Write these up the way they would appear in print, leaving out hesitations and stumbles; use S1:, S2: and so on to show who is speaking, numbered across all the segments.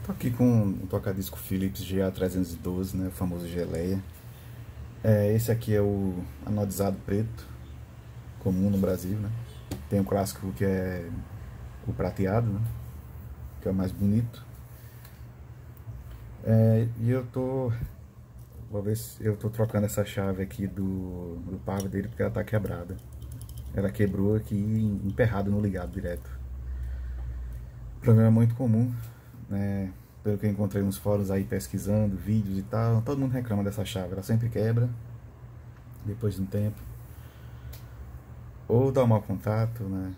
S1: Tô aqui com um toca-disco Philips GA312, né, o famoso Geleia. Esse aqui é o anodizado preto, comum no Brasil, né? Tem o clássico que é o prateado, né, que é o mais bonito. E vou ver se eu tô trocando essa chave aqui do power dele porque ela tá quebrada. Ela quebrou aqui emperrado no ligado direto. O problema é muito comum, né? Pelo que eu encontrei nos fóruns aí pesquisando, vídeos e tal, todo mundo reclama dessa chave, ela sempre quebra depois de um tempo, ou dá um mau contato, né?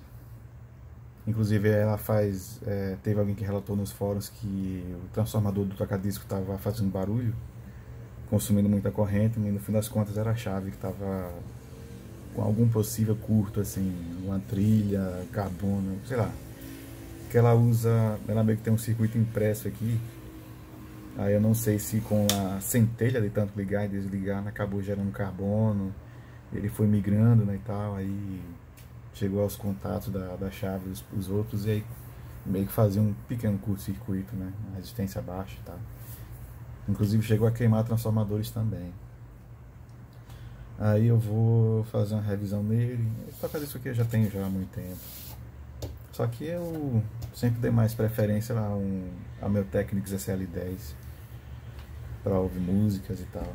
S1: Inclusive ela teve alguém que relatou nos fóruns que o transformador do toca-disco estava fazendo barulho, consumindo muita corrente, e no fim das contas era a chave que estava com algum possível curto, assim, uma trilha, carbono, sei lá. Que ela usa, ela meio que tem um circuito impresso aqui. Aí eu não sei se com a centelha de tanto ligar e desligar acabou gerando carbono, ele foi migrando, né, e tal, aí chegou aos contatos da chave, os outros, e aí meio que fazia um pequeno curto-circuito, né, uma resistência baixa e tal. Inclusive chegou a queimar transformadores também. Aí eu vou fazer uma revisão nele, só que isso aqui eu já tenho já há muito tempo. Só que eu sempre dei mais preferência ao meu Technics SL10 para ouvir músicas e tal.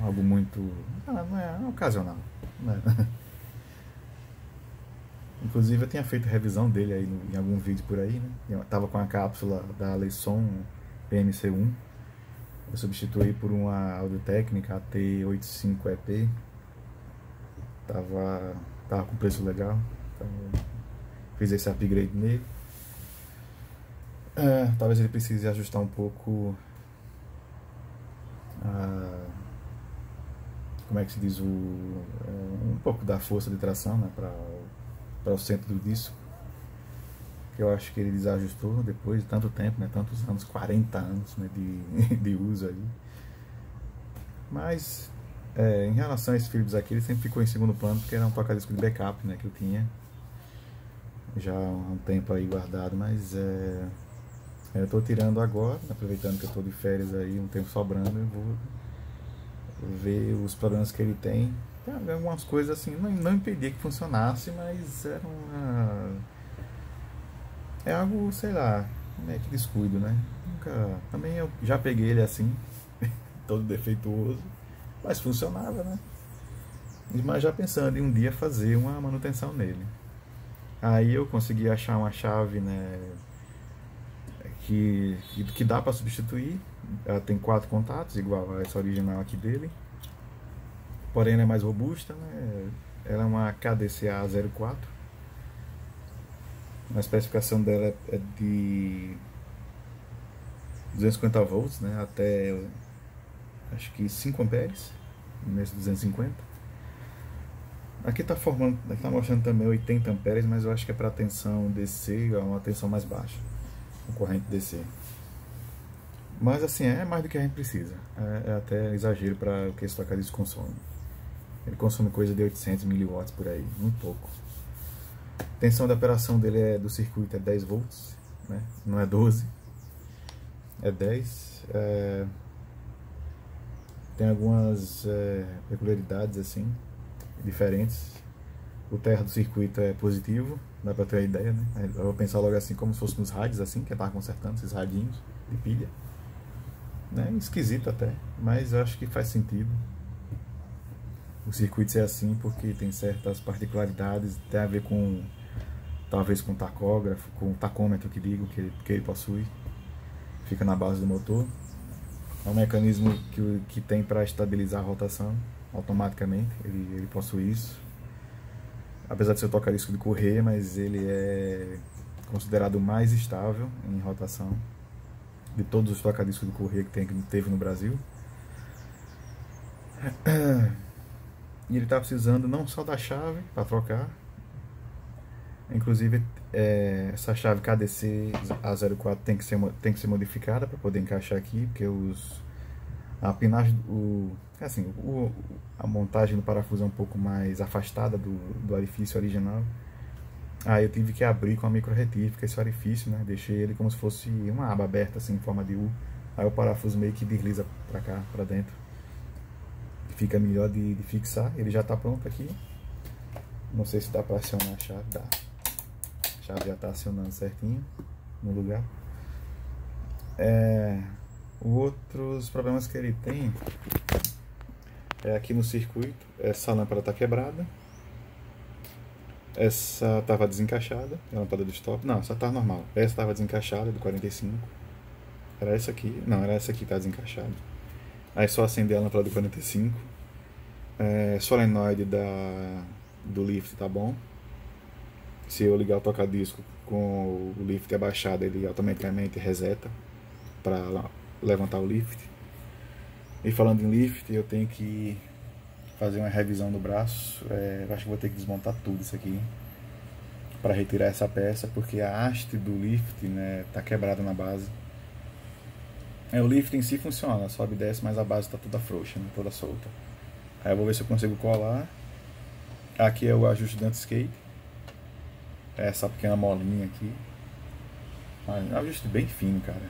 S1: Algo muito. Não é ocasional. Né? Inclusive eu tinha feito revisão dele aí em algum vídeo por aí, né? Eu tava com a cápsula da Aleson PMC1. Eu substituí por uma Audio-Técnica AT85EP. Tava com preço legal. Então fiz esse upgrade nele. Talvez ele precise ajustar um pouco como é que se diz, um pouco da força de tração, né, para o centro do disco, que eu acho que ele desajustou depois de tanto tempo, né, tantos anos, 40 anos, né, de uso aí. Mas em relação a esse Philips aqui, ele sempre ficou em segundo plano porque era um toca-disco de backup, né, que eu tinha já há um tempo aí guardado, mas eu estou tirando agora, aproveitando que eu estou de férias aí, um tempo sobrando, eu vou ver os problemas que ele tem. Tem algumas coisas assim, não impedia que funcionasse, mas é algo, sei lá, meio que descuido, né? Também eu já peguei ele assim, todo defeituoso, mas funcionava, né? Mas já pensando em um dia fazer uma manutenção nele. Aí eu consegui achar uma chave, né, que dá para substituir. Ela tem 4 contatos, igual a essa original aqui dele. Porém ela é mais robusta, né? Ela é uma KDCA-04. A especificação dela é de 250 volts, né? Até acho que 5 amperes nesse 250. Aqui está mostrando também 80 amperes, mas eu acho que é para tensão DC, é uma tensão mais baixa, corrente DC. Mas assim, é mais do que a gente precisa. É até exagero para o que esse toca-disco consome. Ele consome coisa de 800 mW por aí, muito pouco. A tensão de operação dele do circuito é 10 volts, né? Não é 12, é 10. Tem algumas peculiaridades assim, diferentes. O terra do circuito é positivo, dá para ter uma ideia, né? Eu vou pensar logo assim, como se fosse nos rádios, assim, que eu tava consertando esses radinhos de pilha. Né? Esquisito até, mas eu acho que faz sentido o circuito ser assim, porque tem certas particularidades, tem a ver com, talvez com tacógrafo, com tacômetro que digo, que ele possui, fica na base do motor. É um mecanismo que tem para estabilizar a rotação automaticamente, ele possui isso. Apesar de ser toca-disco de correia, mas ele é considerado o mais estável em rotação de todos os toca-discos de correia que teve no Brasil. E ele está precisando não só da chave para trocar, inclusive essa chave KDC A04 tem que ser modificada para poder encaixar aqui, porque a pinagem, assim, a montagem do parafuso é um pouco mais afastada do orifício original. Aí eu tive que abrir com a micro retífica esse orifício, né? Deixei ele como se fosse uma aba aberta, assim, em forma de U. Aí o parafuso meio que desliza pra cá, pra dentro. Fica melhor de fixar. Ele já tá pronto aqui. Não sei se dá pra acionar a chave. Dá. A chave já tá acionando certinho no lugar. Outros problemas que ele tem é aqui no circuito. Essa lâmpada tá quebrada. Essa tava desencaixada, a lâmpada do stop. Não, essa tá normal. Essa tava desencaixada, do 45. Era essa aqui. Não, era essa aqui que tá desencaixada. Aí só acender a lâmpada do 45. Solenoide do lift tá bom. Se eu ligar o toca-disco com o lift abaixado, ele automaticamente reseta para levantar o lift. E falando em lift, eu tenho que fazer uma revisão do braço. Eu acho que vou ter que desmontar tudo isso aqui para retirar essa peça, porque a haste do lift, né, tá quebrada na base. O lift em si funciona, sobe e desce, mas a base tá toda frouxa, né, toda solta. Aí eu vou ver se eu consigo colar. Aqui é o ajuste do anti-skate. Essa pequena molinha aqui. É um ajuste bem fino, cara.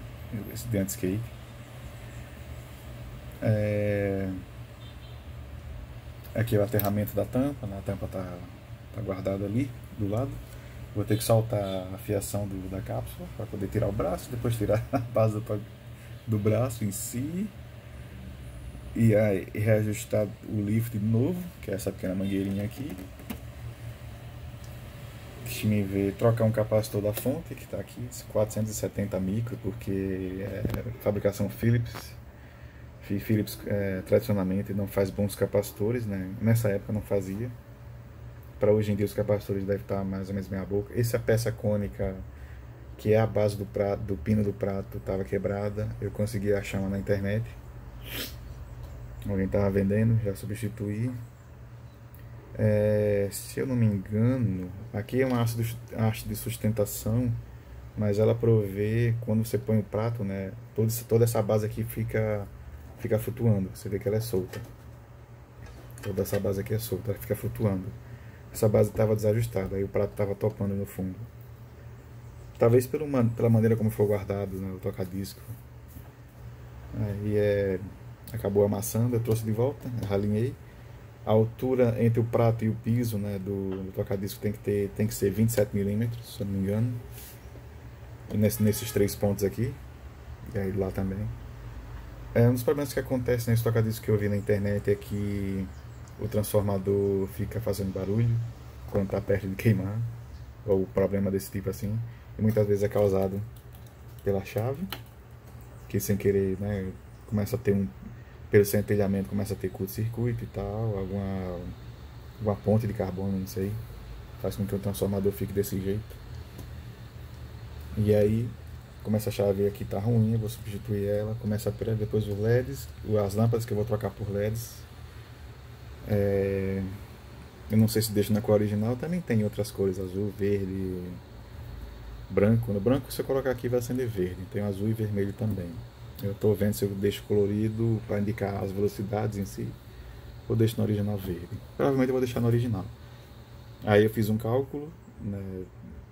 S1: Esse de anti-skate. Aqui é o aterramento da tampa, né? A tampa tá guardada ali do lado. Vou ter que soltar a fiação da cápsula para poder tirar o braço, depois tirar a base do braço em si. E aí reajustar o lift de novo, que é essa pequena mangueirinha aqui. Deixa eu ver, trocar um capacitor da fonte que está aqui, 470 micro, porque é fabricação Philips. Philips tradicionalmente não faz bons capacitores, né? Nessa época não fazia. Para hoje em dia os capacitores devem estar mais ou menos meia boca. Essa peça cônica, que é a base do pino do prato, estava quebrada. Eu consegui achar uma na internet. Alguém estava vendendo, já substituí. Se eu não me engano, aqui é uma haste de sustentação, mas ela provê, quando você põe o prato, né, toda essa base aqui fica flutuando. Você vê que ela é solta. Toda essa base aqui é solta, ela fica flutuando. Essa base estava desajustada, aí o prato estava topando no fundo. Talvez pela maneira como foi guardado, né, o toca-disco. Aí acabou amassando, eu trouxe de volta, ralinhei. A altura entre o prato e o piso, né, do toca-disco tem que ser 27 milímetros, se eu não me engano. E nesses 3 pontos aqui. E aí lá também. Um dos problemas que acontece nesse toca-disco que eu vi na internet é que o transformador fica fazendo barulho quando está perto de queimar. Ou problema desse tipo assim. E muitas vezes é causado pela chave, que sem querer, né, começa a ter pelo centelhamento começa a ter curto-circuito e tal, alguma ponte de carbono, não sei, faz com que o transformador fique desse jeito. E aí, como essa chave aqui tá ruim, eu vou substituir ela, começa a depois os LEDs, as lâmpadas que eu vou trocar por LEDs. Eu não sei se deixo na cor original, também tem outras cores, azul, verde, branco. No branco, se eu colocar aqui vai acender verde, tem azul e vermelho também. Eu estou vendo se eu deixo colorido para indicar as velocidades em si, ou deixo no original verde. Provavelmente eu vou deixar no original. Aí eu fiz um cálculo, né,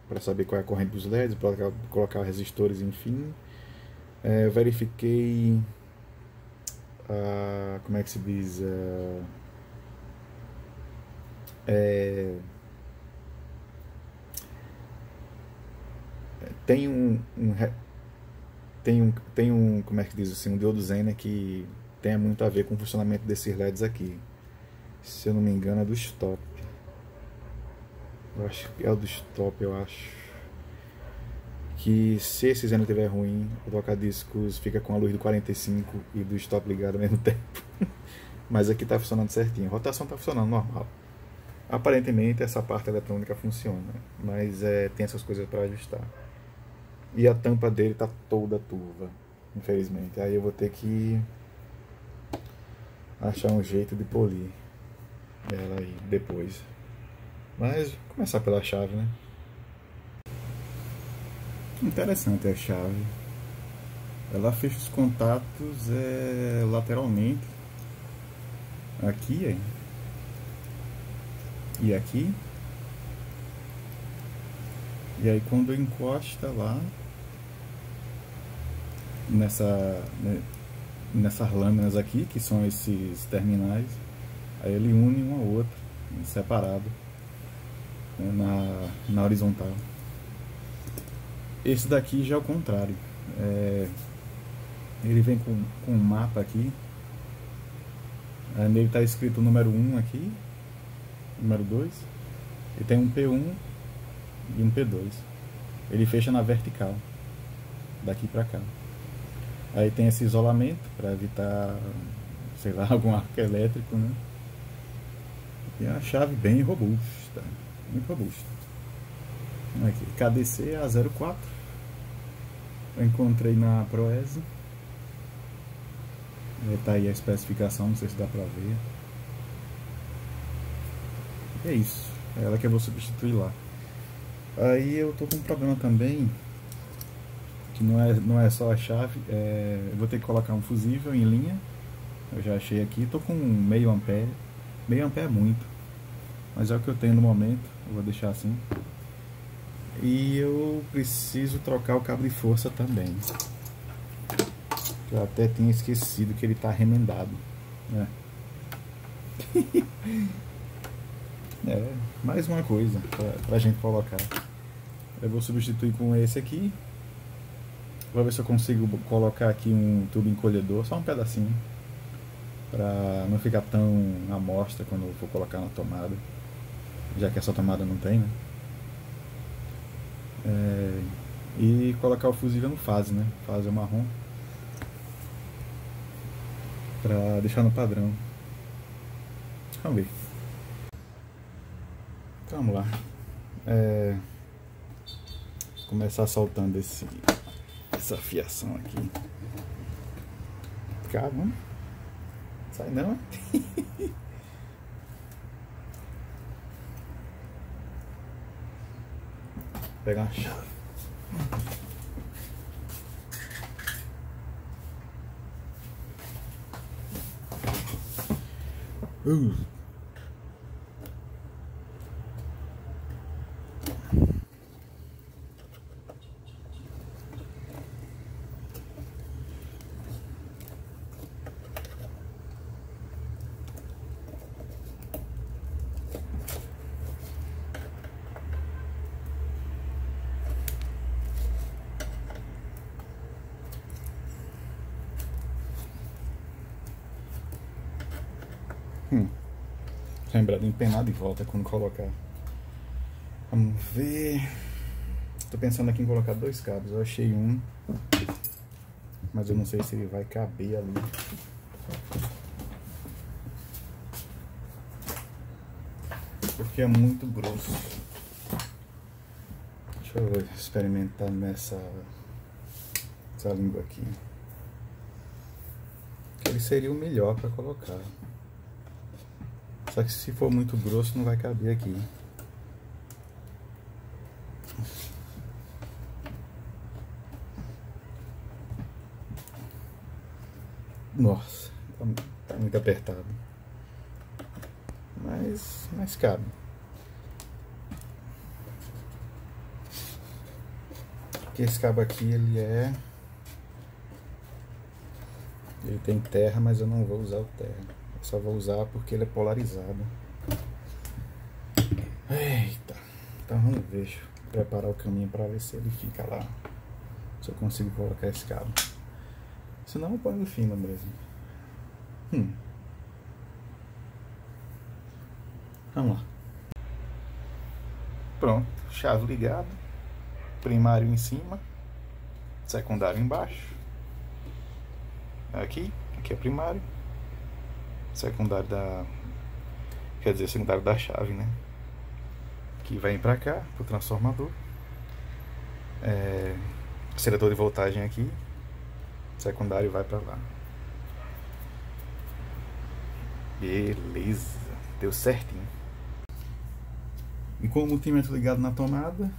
S1: para saber qual é a corrente dos LEDs, para colocar resistores, enfim. Eu verifiquei, como é que se diz, tem como é que diz assim, um diodo Zener que tem muito a ver com o funcionamento desses LEDs aqui. Se eu não me engano é do stop. Eu acho que é o do stop, eu acho. Que se esse Zener estiver ruim, o toca-discos fica com a luz do 45 e do stop ligado ao mesmo tempo. Mas aqui está funcionando certinho. A rotação está funcionando normal. Aparentemente essa parte eletrônica funciona, mas tem essas coisas para ajustar. E a tampa dele tá toda turva, infelizmente. Aí eu vou ter que achar um jeito de polir ela aí depois. Mas vou começar pela chave, né? Interessante a chave. Ela fecha os contatos lateralmente. Aqui, e aqui. E aí quando encosta lá nessas lâminas aqui, que são esses terminais, aí ele une um ao outro, separado, né, na horizontal. Esse daqui já é o contrário. Ele vem com um mapa aqui. Aí nele está escrito o número 1 aqui, número 2. E tem um P1 e um P2. Ele fecha na vertical, daqui para cá. Aí tem esse isolamento para evitar, sei lá, algum arco elétrico, né? E é uma chave bem robusta, muito robusta. Aqui, KDC A04. Eu encontrei na Proese. Tá aí a especificação, não sei se dá pra ver. E é isso, é ela que eu vou substituir lá. Aí eu tô com um problema também, que não é só a chave, eu vou ter que colocar um fusível em linha. Eu já achei aqui, tô com meio ampere. Meio ampere é muito, mas é o que eu tenho no momento, eu vou deixar assim. E eu preciso trocar o cabo de força também. Eu até tinha esquecido que ele está remendado, né? Mais uma coisa pra gente colocar. Eu vou substituir com esse aqui. Vou ver se eu consigo colocar aqui um tubo encolhedor, só um pedacinho, pra não ficar tão à mostra quando eu for colocar na tomada, já que essa tomada não tem, né? E colocar o fusível no fase, né? Fase marrom, pra deixar no padrão. Vamos ver. Então, vamos lá. Começar soltando essa fiação aqui. Caramba, sai não. Pegar uma chave. Lembrar de empenar de volta quando colocar. Vamos ver. Tô pensando aqui em colocar 2 cabos. Eu achei um, mas eu não sei se ele vai caber ali. Porque é muito grosso. Deixa eu experimentar essa língua aqui. Ele seria o melhor para colocar. Só que se for muito grosso não vai caber aqui. Nossa, tá muito apertado. Mas cabe. Porque esse cabo aqui ele tem terra, mas eu não vou usar o terra. Eu só vou usar porque ele é polarizado. Eita. Então vamos ver. Deixa eu preparar o caminho para ver se ele fica lá. Se eu consigo colocar esse cabo. Senão eu ponho no fino mesmo. Vamos lá. Pronto. Chave ligada. Primário em cima. Secundário embaixo. Aqui é primário. Secundário secundário da chave, né? Que vai pra cá, pro transformador. Seletor de voltagem aqui. Secundário vai pra lá. Beleza, deu certinho. E com o multímetro ligado na tomada,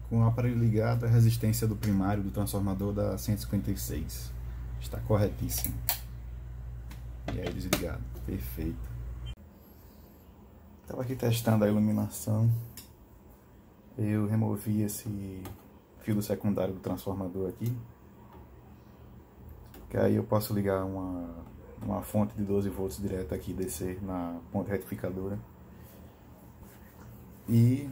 S1: com o aparelho ligado, a resistência do primário do transformador dá 156. Está corretíssimo. E aí desligado, perfeito. Estava aqui testando a iluminação. eu removi esse fio do secundário do transformador aqui, que aí eu posso ligar uma fonte de 12 volts direto aqui, descer na ponte retificadora. E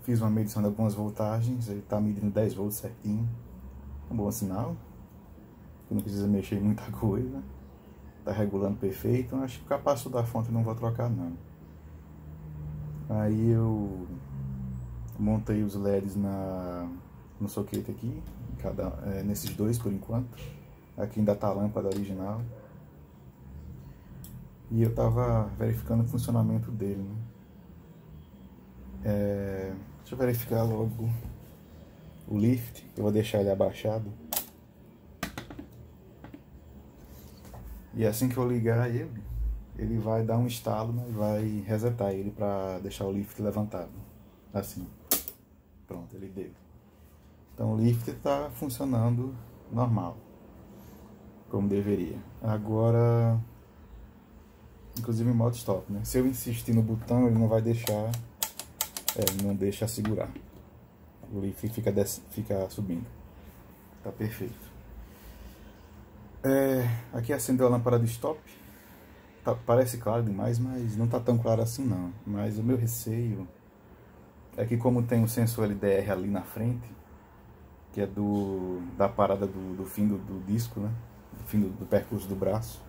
S1: fiz uma medição de algumas voltagens, ele está medindo 10 volts certinho, um bom sinal, não precisa mexer em muita coisa, está regulando perfeito. Acho que o capacitor da fonte eu não vou trocar não. Aí eu montei os LEDs no soquete aqui, nesses dois por enquanto. Aqui ainda está a lâmpada original. E eu estava verificando o funcionamento dele, né? Deixa eu verificar logo o lift, eu vou deixar ele abaixado. E assim que eu ligar ele vai dar um estalo, né, e vai resetar ele para deixar o lift levantado. Assim. Pronto, ele deu. Então o lift está funcionando normal, como deveria. Agora, inclusive em modo stop, né? Se eu insistir no botão, ele não vai deixar, ele não deixa segurar. O lift fica subindo. Tá perfeito. Aqui acendeu a lâmpada de stop. Parece claro demais, mas não tá tão claro assim não. Mas o meu receio é que, como tem um sensor LDR ali na frente, que é da parada do fim do disco, né? Do fim do percurso do braço,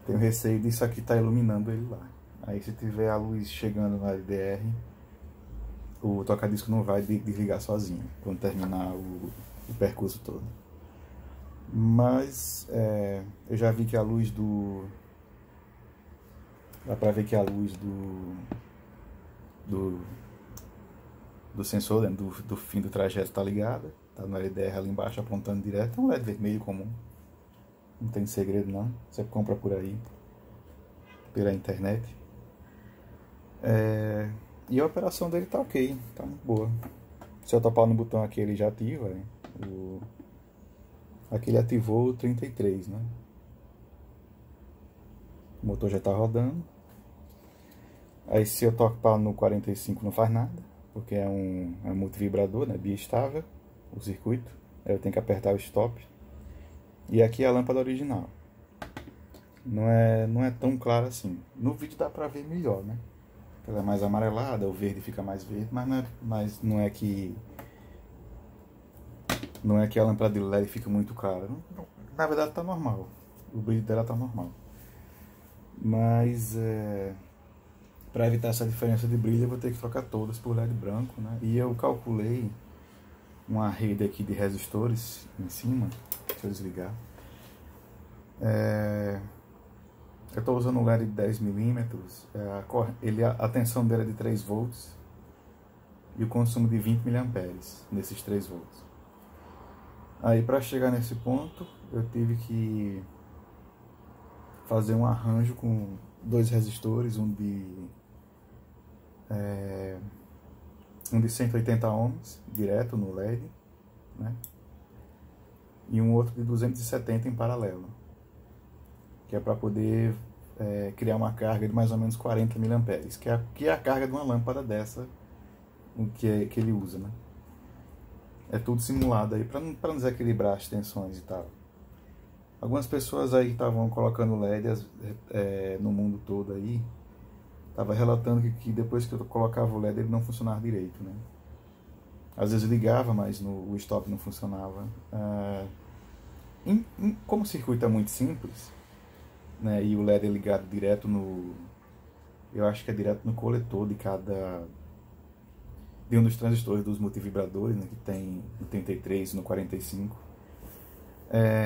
S1: tenho receio disso aqui tá iluminando ele lá. Aí se tiver a luz chegando na LDR, o toca-disco não vai desligar sozinho quando terminar o percurso todo. Mas eu já vi que a luz dá pra ver que a luz do sensor, né, do fim do trajeto tá ligada. Tá no LDR ali embaixo apontando direto. É um LED vermelho comum. Não tem segredo não. Você compra por aí, pela internet. E a operação dele tá ok, tá muito boa. Se eu topar no botão aqui, ele já ativa, né? Aqui ele ativou o 33, né? O motor já tá rodando. Aí se eu tocar no 45 não faz nada, porque é um multivibrador, né? Biestável, o circuito. Aí eu tenho que apertar o stop. E aqui é a lâmpada original. Não é tão clara assim. No vídeo dá pra ver melhor, né? Ela é mais amarelada, o verde fica mais verde, mas não é que a lâmpada de LED fica muito clara. Na verdade tá normal. O brilho dela tá normal. Mas para evitar essa diferença de brilho eu vou ter que trocar todas por LED branco, né? E eu calculei uma rede aqui de resistores em cima. Deixa eu desligar. Eu estou usando um LED de 10mm. A tensão dele é de 3 volts e o consumo de 20 mA nesses 3 volts. Aí para chegar nesse ponto eu tive que fazer um arranjo com 2 resistores, um de 180 ohms direto no LED, né? E um outro de 270 em paralelo, que é para poder criar uma carga de mais ou menos 40 mA, que é a carga de uma lâmpada dessa que ele usa, né? É tudo simulado aí para não desequilibrar as tensões e tal. Algumas pessoas aí que estavam colocando LEDs no mundo todo aí, tava relatando que depois que eu colocava o LED ele não funcionava direito, né? Às vezes ligava, mas o stop não funcionava. Como o circuito é muito simples, né, e o LED é ligado direto eu acho que é direto no coletor de um dos transistores dos multivibradores, né, que tem no 33 e no 45.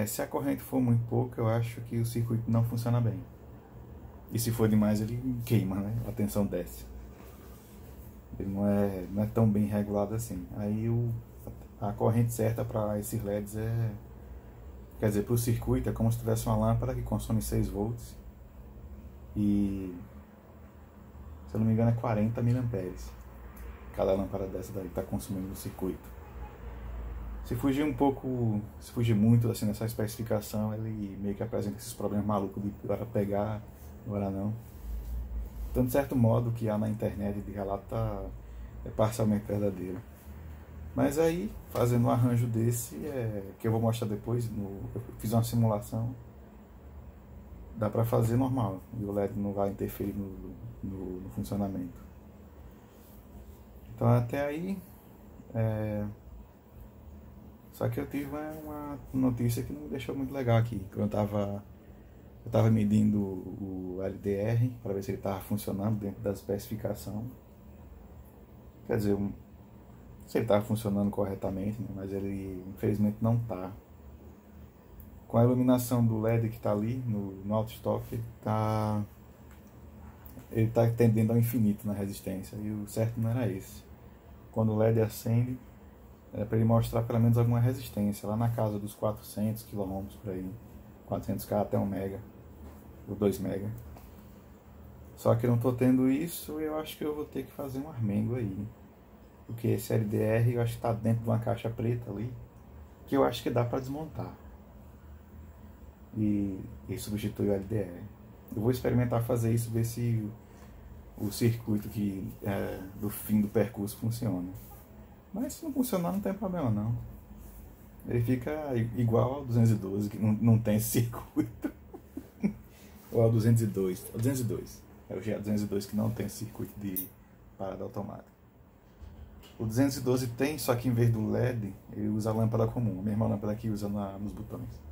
S1: Se a corrente for muito pouca, eu acho que o circuito não funciona bem. E se for demais, ele queima, né? A tensão desce. Ele não é tão bem regulado assim. Aí a corrente certa para esses LEDs quer dizer, para o circuito é como se tivesse uma lâmpada que consome 6 volts. E, se eu não me engano, é 40 mA. Cada lâmpada dessa daí está consumindo no circuito. Se fugir muito assim nessa especificação, ele meio que apresenta esses problemas malucos de agora pegar, agora não. Então, de certo modo, o que há na internet de relato é parcialmente verdadeiro. Mas aí, fazendo um arranjo desse, que eu vou mostrar depois, eu fiz uma simulação, dá pra fazer normal, e o LED não vai interferir no funcionamento. Então até aí, só que eu tive uma notícia que não me deixou muito legal aqui. Eu tava medindo o LDR para ver se ele estava funcionando dentro da especificação. Quer dizer, se ele estava funcionando corretamente, né? Mas ele infelizmente não está. Com a iluminação do LED que está ali no auto-stop, ele está tendendo ao infinito na resistência, e o certo não era esse. Quando o LED acende, é para ele mostrar pelo menos alguma resistência, lá na casa dos 400 km por aí, 400k até 1 mega, ou 2 mega. Só que eu não estou tendo isso, eu acho que eu vou ter que fazer um armengo aí. Porque esse LDR eu acho que está dentro de uma caixa preta ali, que eu acho que dá para desmontar. E substitui o LDR. Eu vou experimentar fazer isso, ver se o circuito do fim do percurso funciona. Mas se não funcionar, não tem problema não. Ele fica igual ao 212, que não tem esse circuito. Ou ao 202. O 202. É o GA202 que não tem circuito de parada automática. O 212 tem, só que em vez do LED, ele usa a lâmpada comum. A mesma lâmpada que usa nos botões.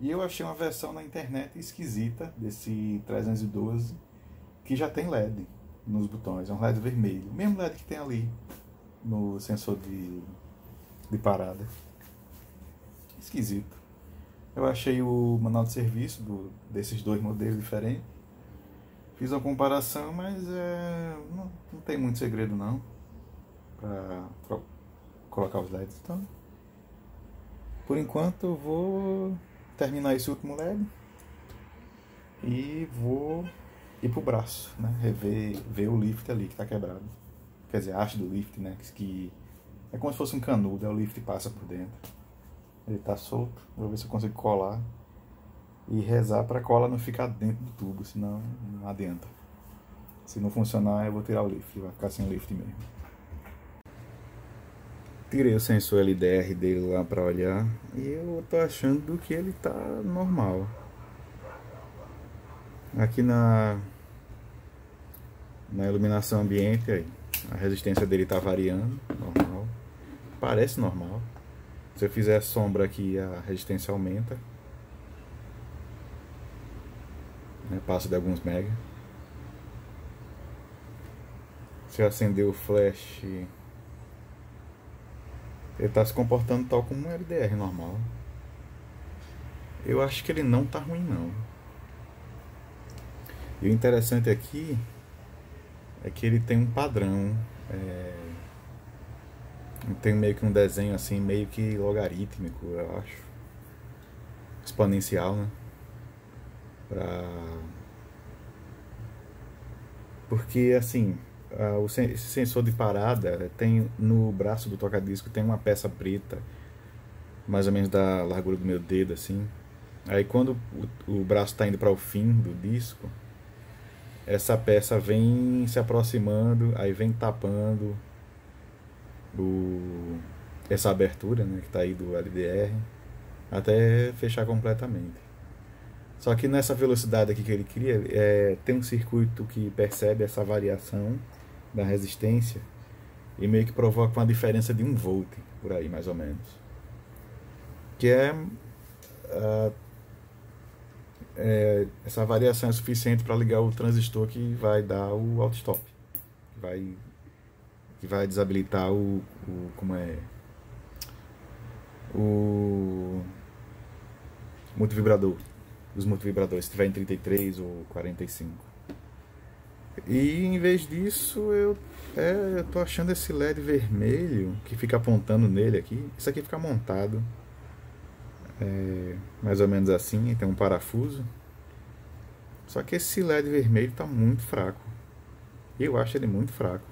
S1: E eu achei uma versão na internet esquisita desse 312 que já tem LED nos botões. É um LED vermelho. O mesmo LED que tem ali no sensor de parada. Esquisito. Eu achei o manual de serviço desses dois modelos diferentes. Fiz uma comparação, mas não tem muito segredo não para colocar os LEDs. Então, por enquanto eu vou terminar esse último LED e vou ir pro braço, né? Ver o lift ali que está quebrado. Quer dizer, a haste do lift, né? Que é como se fosse um canudo, o lift passa por dentro. Ele está solto, vou ver se eu consigo colar e rezar para a cola não ficar dentro do tubo, senão não adianta. Se não funcionar, eu vou tirar o lift, vai ficar sem lift mesmo. Tirei o sensor LDR dele lá para olhar e eu tô achando que ele tá normal. Aqui na iluminação ambiente, aí, a resistência dele tá variando, normal. Parece normal. Se eu fizer sombra aqui, a resistência aumenta. Passa de alguns mega. Se eu acender o flash, ele está se comportando tal como um LDR normal. Eu acho que ele não tá ruim não. E o interessante aqui é que ele tem um padrão. Tem meio que um desenho assim, meio que logarítmico, eu acho. Exponencial, né? Porque assim, esse sensor de parada tem no braço do toca-disco tem uma peça preta, mais ou menos da largura do meu dedo assim. Aí quando o braço está indo para o fim do disco, essa peça vem se aproximando, aí vem tapando essa abertura, né, que está aí do LDR, até fechar completamente. Só que nessa velocidade aqui que ele cria, tem um circuito que percebe essa variação da resistência e meio que provoca uma diferença de 1 volt, por aí mais ou menos. Que essa variação é suficiente para ligar o transistor que vai dar o auto-stop. Que vai desabilitar o multivibrador. Os multivibradores, se tiver em 33 ou 45. E em vez disso, eu tô achando esse LED vermelho que fica apontando nele aqui. Isso aqui fica montado mais ou menos assim, tem um parafuso. Só que esse LED vermelho tá muito fraco. Eu acho ele muito fraco.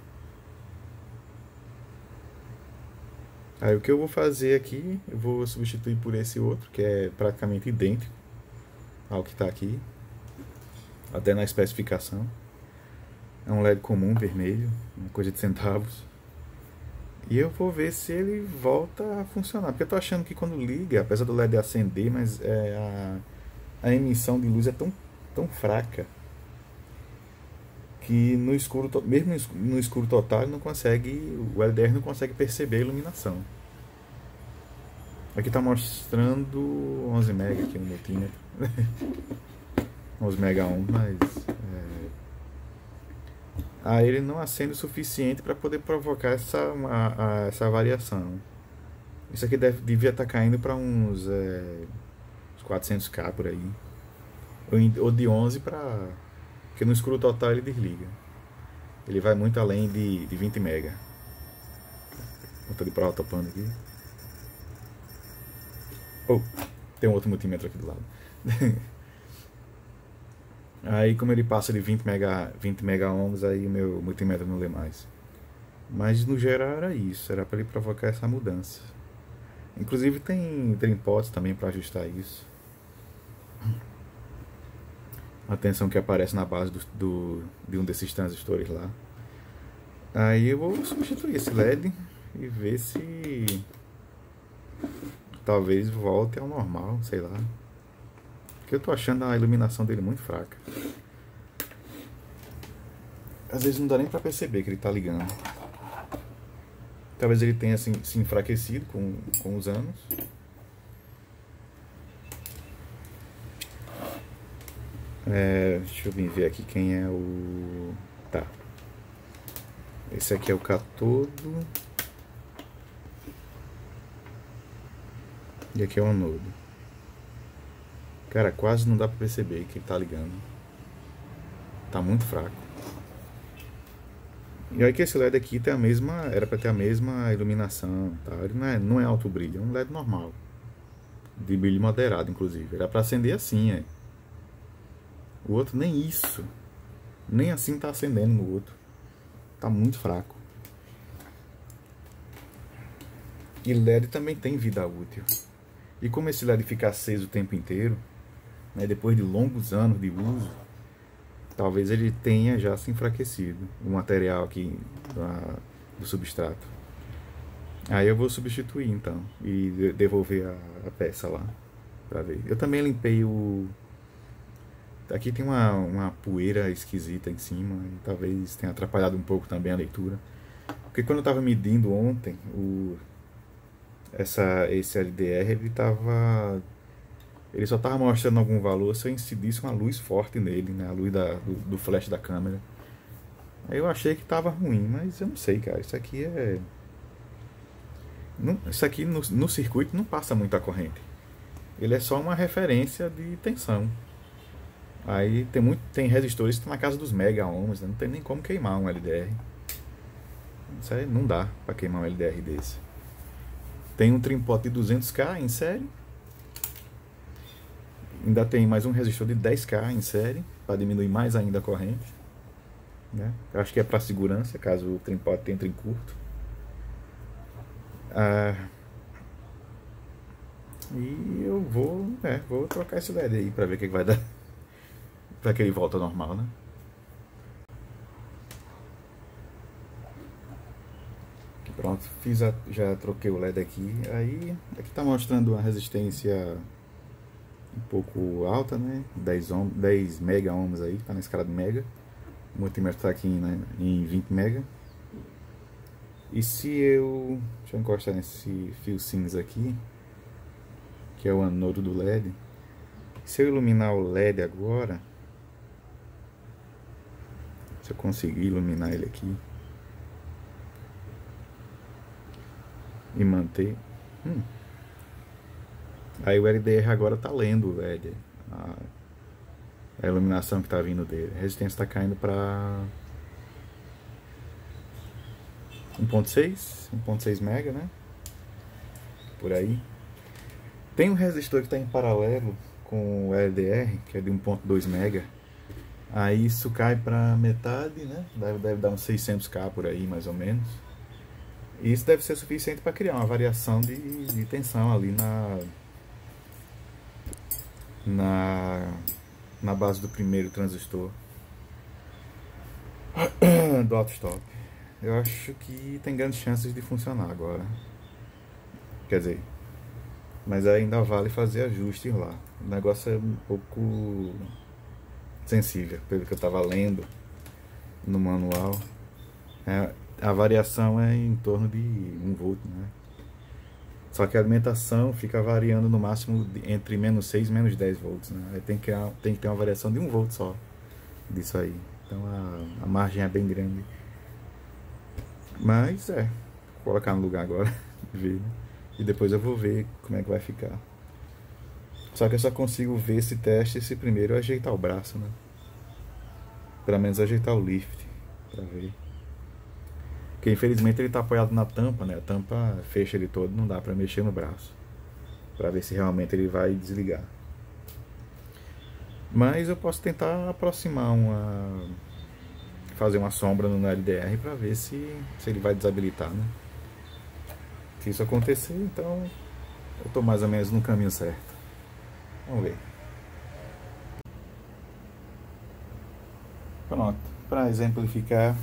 S1: Aí o que eu vou fazer aqui, eu vou substituir por esse outro, que é praticamente idêntico ao que está aqui, até na especificação. É um LED comum, vermelho, uma coisa de centavos. E eu vou ver se ele volta a funcionar. Porque eu tô achando que quando liga, apesar do LED acender, mas a emissão de luz é tão fraca que no escuro, mesmo no escuro total, ele não consegue, o LDR não consegue perceber a iluminação. Aqui está mostrando 11 MB aqui no multímetro. 11 mega ohm, mas aí ele não acende o suficiente para poder provocar essa variação. Isso aqui devia estar caindo para uns 400k por aí, ou de 11 para... porque no escuro total ele desliga. Ele vai muito além de 20 mega. Vou de prova topando aqui. Oh, tem um outro multímetro aqui do lado. Aí como ele passa de 20 mega ohms, aí o meu multímetro não lê mais. Mas no geral era isso, era para ele provocar essa mudança. Inclusive tem pots também para ajustar isso. A tensão que aparece na base de um desses transistores lá. Aí eu vou substituir esse LED e ver se talvez volte ao normal, sei lá. Porque eu tô achando a iluminação dele muito fraca. Às vezes não dá nem pra perceber que ele tá ligando. Talvez ele tenha assim, se enfraquecido com os anos. Deixa eu vir ver aqui quem é o... Tá. Esse aqui é o catodo. E aqui é o anodo. Cara, quase não dá pra perceber que ele tá ligando. Tá muito fraco. E aí que esse LED aqui tem a mesma... Era pra ter a mesma iluminação, tá? Ele não é alto brilho, é um LED normal. De brilho moderado, inclusive. Era pra acender assim, O outro nem isso. Nem assim tá acendendo no outro. Tá muito fraco. E LED também tem vida útil. E como esse LED fica aceso o tempo inteiro, né, depois de longos anos de uso, talvez ele tenha já se enfraquecido, o material aqui do substrato. Aí eu vou substituir então e devolver a peça lá para ver. Eu também limpei o... Aqui tem uma poeira esquisita em cima e talvez tenha atrapalhado um pouco também a leitura. Porque quando eu estava medindo ontem, esse LDR ele só estava mostrando algum valor se eu incidisse uma luz forte nele, né? A luz do flash da câmera. Aí eu achei que estava ruim, mas eu não sei, cara. Isso aqui no circuito não passa muita corrente. Ele é só uma referência de tensão. Aí tem resistores que estão na casa dos mega ohms, né? Não tem nem como queimar um LDR. Isso aí não dá para queimar um LDR desse. Tem um trim-pot de 200k em série. Ainda tem mais um resistor de 10k em série, para diminuir mais ainda a corrente, né? Eu acho que é para segurança, caso o trim-pot entre em curto. E eu vou trocar esse LED aí para ver o que vai dar. Para que ele volte ao normal, né? Pronto, já troquei o LED aqui. Aí aqui tá mostrando uma resistência um pouco alta, né? 10 mega ohms aí, tá na escala de mega. O multímetro tá aqui em 20 mega. E se eu... Deixa eu encostar nesse fio cinza aqui, que é o anodo do LED. Se eu iluminar o LED agora, se eu conseguir iluminar ele aqui e manter, aí o LDR agora tá lendo o LED, a iluminação que tá vindo dele. A resistência tá caindo para 1.6 mega, né? Por aí. Tem um resistor que está em paralelo com o LDR, que é de 1.2 mega. Aí isso cai para metade, né? Deve dar uns 600k por aí, mais ou menos. E isso deve ser suficiente para criar uma variação de tensão ali na base do primeiro transistor. variante do auto-stop. Eu acho que tem grandes chances de funcionar agora. Quer dizer, mas ainda vale fazer ajustes lá. O negócio é um pouco sensível, pelo que eu estava lendo no manual. A variação é em torno de 1 volt, né? Só que a alimentação fica variando no máximo entre -6 e -10 volts, né? Aí tem que ter uma variação de 1 volt só disso aí. Então a margem é bem grande. Mas vou colocar no lugar agora, ver, né? E depois eu vou ver como é que vai ficar. Só que eu só consigo ver esse teste se primeiro eu ajeitar o braço, né? Pelo menos ajeitar o lift, pra ver. Porque infelizmente ele tá apoiado na tampa, né? A tampa fecha ele todo, não dá pra mexer no braço. Pra ver se realmente ele vai desligar. Mas eu posso tentar aproximar fazer uma sombra no LDR pra ver se ele vai desabilitar, né? Se isso acontecer, então eu tô mais ou menos no caminho certo. Vamos ver. Pronto, para exemplificar,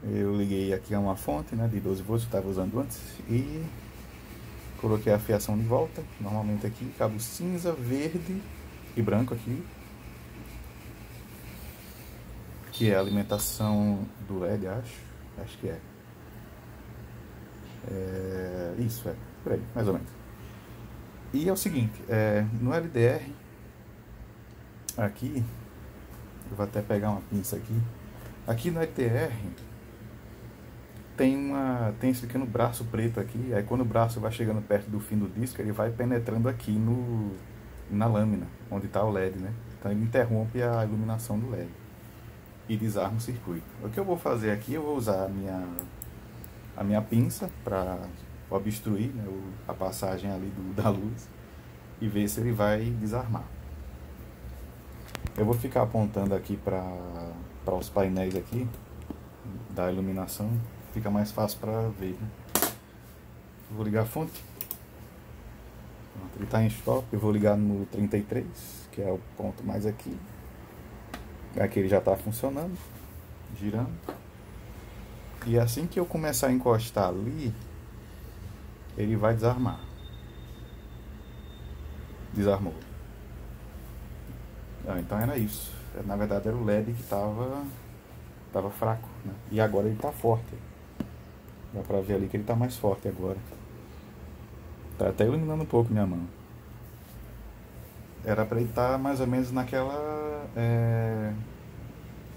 S1: eu liguei aqui a uma fonte, né, de 12 volts que eu estava usando antes e coloquei a fiação de volta. Normalmente aqui, cabo cinza, verde e branco aqui, que é a alimentação do LED, acho que é. Isso, por aí, mais ou menos. E é o seguinte, no LDR, aqui, eu vou até pegar uma pinça aqui no LDR tem esse pequeno braço preto aqui. Aí quando o braço vai chegando perto do fim do disco, ele vai penetrando aqui na lâmina, onde está o LED, né? Então ele interrompe a iluminação do LED e desarma o circuito. O que eu vou fazer aqui, eu vou usar a minha pinça para obstruir, né, a passagem ali da luz e ver se ele vai desarmar. Eu vou ficar apontando aqui para os painéis aqui da iluminação, fica mais fácil para ver, né? Vou ligar a fonte. Ele está em stop, eu vou ligar no 33, que é o ponto mais aqui. Aqui ele já está funcionando, girando. E assim que eu começar a encostar ali, ele vai desarmar. Desarmou. Então era isso. Na verdade era o LED que estava fraco, né? E agora ele está forte. Dá pra ver ali que ele está mais forte agora. Tá até iluminando um pouco minha mão. Era para ele estar mais ou menos naquela...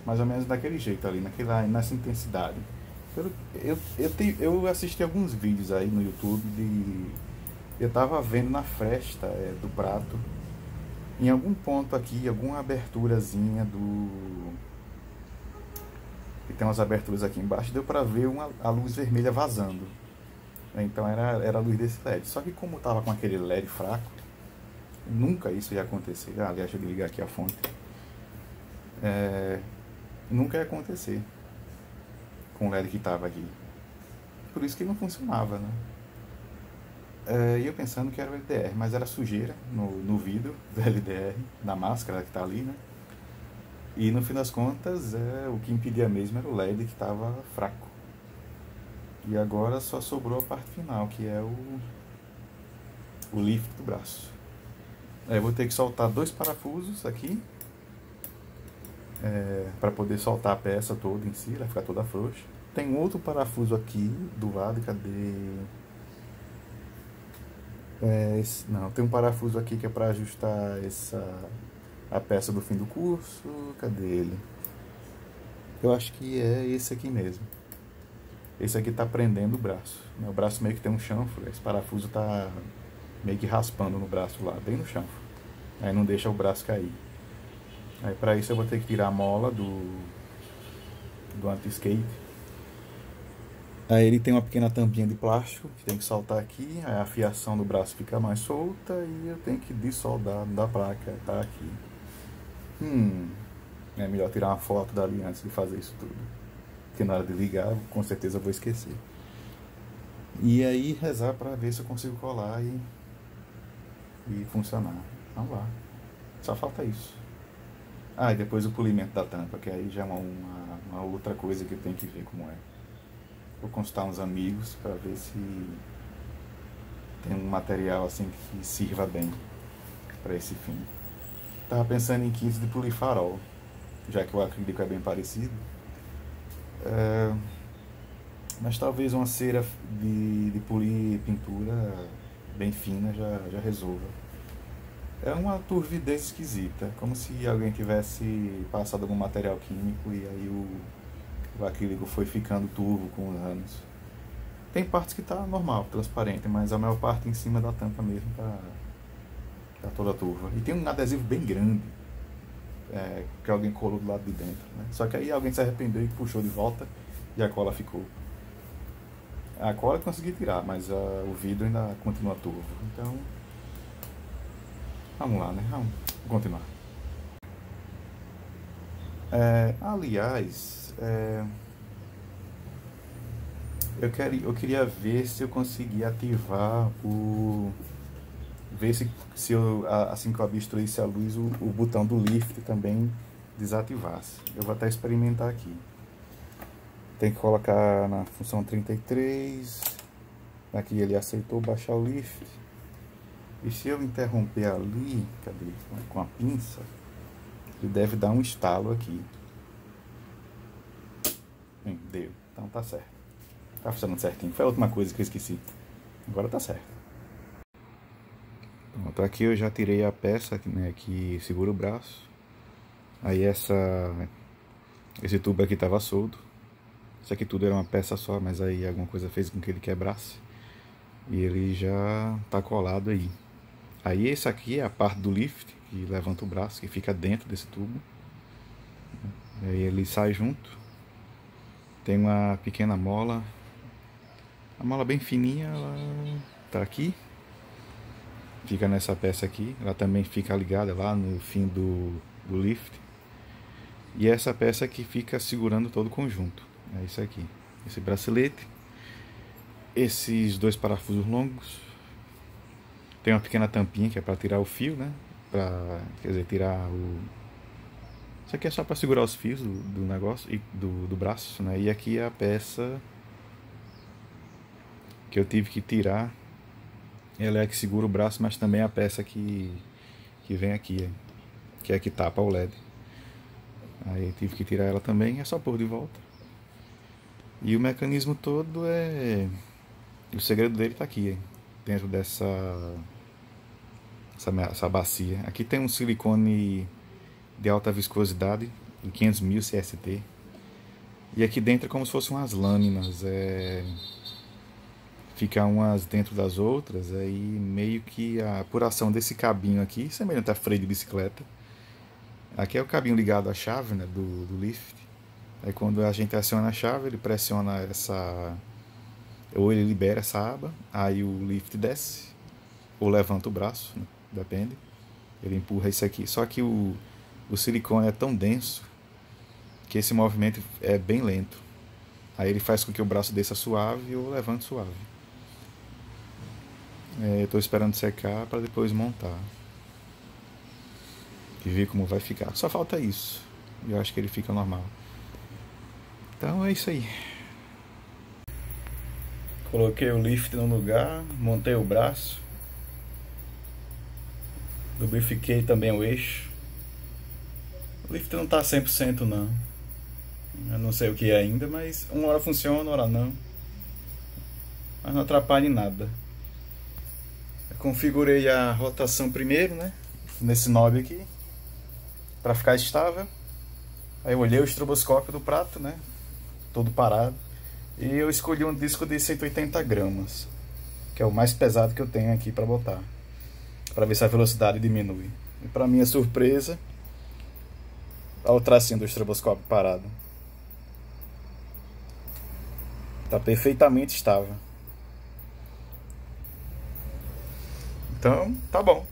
S1: mais ou menos daquele jeito ali, nessa intensidade. Eu assisti alguns vídeos aí no YouTube eu tava vendo na fresta do prato, em algum ponto aqui, alguma aberturazinha que tem umas aberturas aqui embaixo, deu pra ver a luz vermelha vazando. Então era a luz desse LED. Só que como tava com aquele LED fraco, nunca isso ia acontecer. Aliás, deixa eu ligar aqui a fonte. Nunca ia acontecer com o LED que tava aqui. Por isso que não funcionava, né? E eu pensando que era o LDR, mas era sujeira no vidro do LDR, na máscara que tá ali, né? E no fim das contas, o que impedia mesmo era o LED que estava fraco. E agora só sobrou a parte final, que é o lift do braço. Eu vou ter que soltar 2 parafusos aqui, para poder soltar a peça toda em si, ela vai ficar toda frouxa. Tem outro parafuso aqui do lado, cadê? Não, tem um parafuso aqui que é para ajustar a peça do fim do curso. Cadê ele? Eu acho que é esse aqui mesmo. Esse aqui tá prendendo o braço. O braço meio que tem um chanfro. Esse parafuso tá meio que raspando no braço lá, bem no chanfro. Aí não deixa o braço cair. Aí para isso eu vou ter que tirar a mola do anti-skate. Aí ele tem uma pequena tampinha de plástico que tem que soltar aqui. Aí a fiação do braço fica mais solta e eu tenho que dessoldar da placa. Tá aqui. É melhor tirar uma foto dali antes de fazer isso tudo, porque na hora de ligar com certeza eu vou esquecer. E aí rezar para ver se eu consigo colar e funcionar. Vamos lá. Só falta isso. Ah, e depois o polimento da tampa, que aí já é uma outra coisa que eu tenho que ver como é. Vou consultar uns amigos para ver se tem um material assim que sirva bem para esse fim. Tava pensando em kits de polir farol, já que o acrílico é bem parecido. Mas talvez uma cera de polir pintura bem fina já resolva. É uma turvidez esquisita, como se alguém tivesse passado algum material químico e aí o acrílico foi ficando turvo com os anos. Tem partes que tá normal, transparente, mas a maior parte em cima da tampa mesmo tá toda turva. E tem um adesivo bem grande, que alguém colou do lado de dentro, né? Só que aí alguém se arrependeu e puxou de volta e a cola ficou. A cola eu consegui tirar, mas o vidro ainda continua turvo. Então, vamos lá, né? Vamos continuar. Aliás, eu queria ver se eu conseguia ativar ver se eu, assim que eu obstruísse a luz, o botão do lift também desativasse. Eu vou até experimentar aqui. Tem que colocar na função 33. Aqui ele aceitou baixar o lift. E se eu interromper ali, cadê? Com a pinça, ele deve dar um estalo aqui. Deu. Então tá certo. Tá funcionando certinho. Foi a última coisa que eu esqueci. Agora tá certo. Pronto, aqui eu já tirei a peça, né, que segura o braço. Aí esse tubo aqui tava solto. Isso aqui tudo era uma peça só, mas aí alguma coisa fez com que ele quebrasse. E ele já tá colado aí. Aí esse aqui é a parte do lift, que levanta o braço, que fica dentro desse tubo. Aí ele sai junto. Tem uma pequena mola. A mola bem fininha, ela tá aqui. Fica nessa peça aqui. Ela também fica ligada lá no fim do lift. E essa peça que fica segurando todo o conjunto. É isso aqui. Esse bracelete. Esses dois parafusos longos. Tem uma pequena tampinha que é para tirar o fio, né? Quer dizer, tirar o... Isso aqui é só para segurar os fios do negócio e do braço, né? E aqui é a peça que eu tive que tirar. Ela é a que segura o braço, mas também é a peça que vem aqui, que é a que tapa o LED. Aí eu tive que tirar ela também, é só pôr de volta. E o mecanismo todo o segredo dele tá aqui, dentro dessa bacia. Aqui tem um silicone de alta viscosidade, de 500.000 CST. E aqui dentro é como se fossem umas lâminas, fica umas dentro das outras, aí meio que a apuração desse cabinho aqui, semelhante a freio de bicicleta. Aqui é o cabinho ligado à chave, né, do lift. Aí quando a gente aciona a chave, ele pressiona ou ele libera essa aba, aí o lift desce, ou levanta o braço, né, depende. Ele empurra isso aqui. Só que o silicone é tão denso que esse movimento é bem lento. Aí ele faz com que o braço desça suave ou levante suave. Eu estou esperando secar para depois montar e ver como vai ficar. Só falta isso. Eu acho que ele fica normal. Então é isso aí. Coloquei o lift no lugar, montei o braço, lubrifiquei também o eixo. O lift não está 100% não. Eu não sei o que é ainda, mas uma hora funciona, uma hora não. Mas não atrapalha em nada. Eu configurei a rotação primeiro, né? Nesse knob aqui, para ficar estável. Aí eu olhei o estroboscópio do prato, né? Todo parado. E eu escolhi um disco de 180 gramas, que é o mais pesado que eu tenho aqui para botar, para ver se a velocidade diminui. E para minha surpresa, olha o tracinho do estroboscópio parado. Tá perfeitamente estável. Então, tá bom.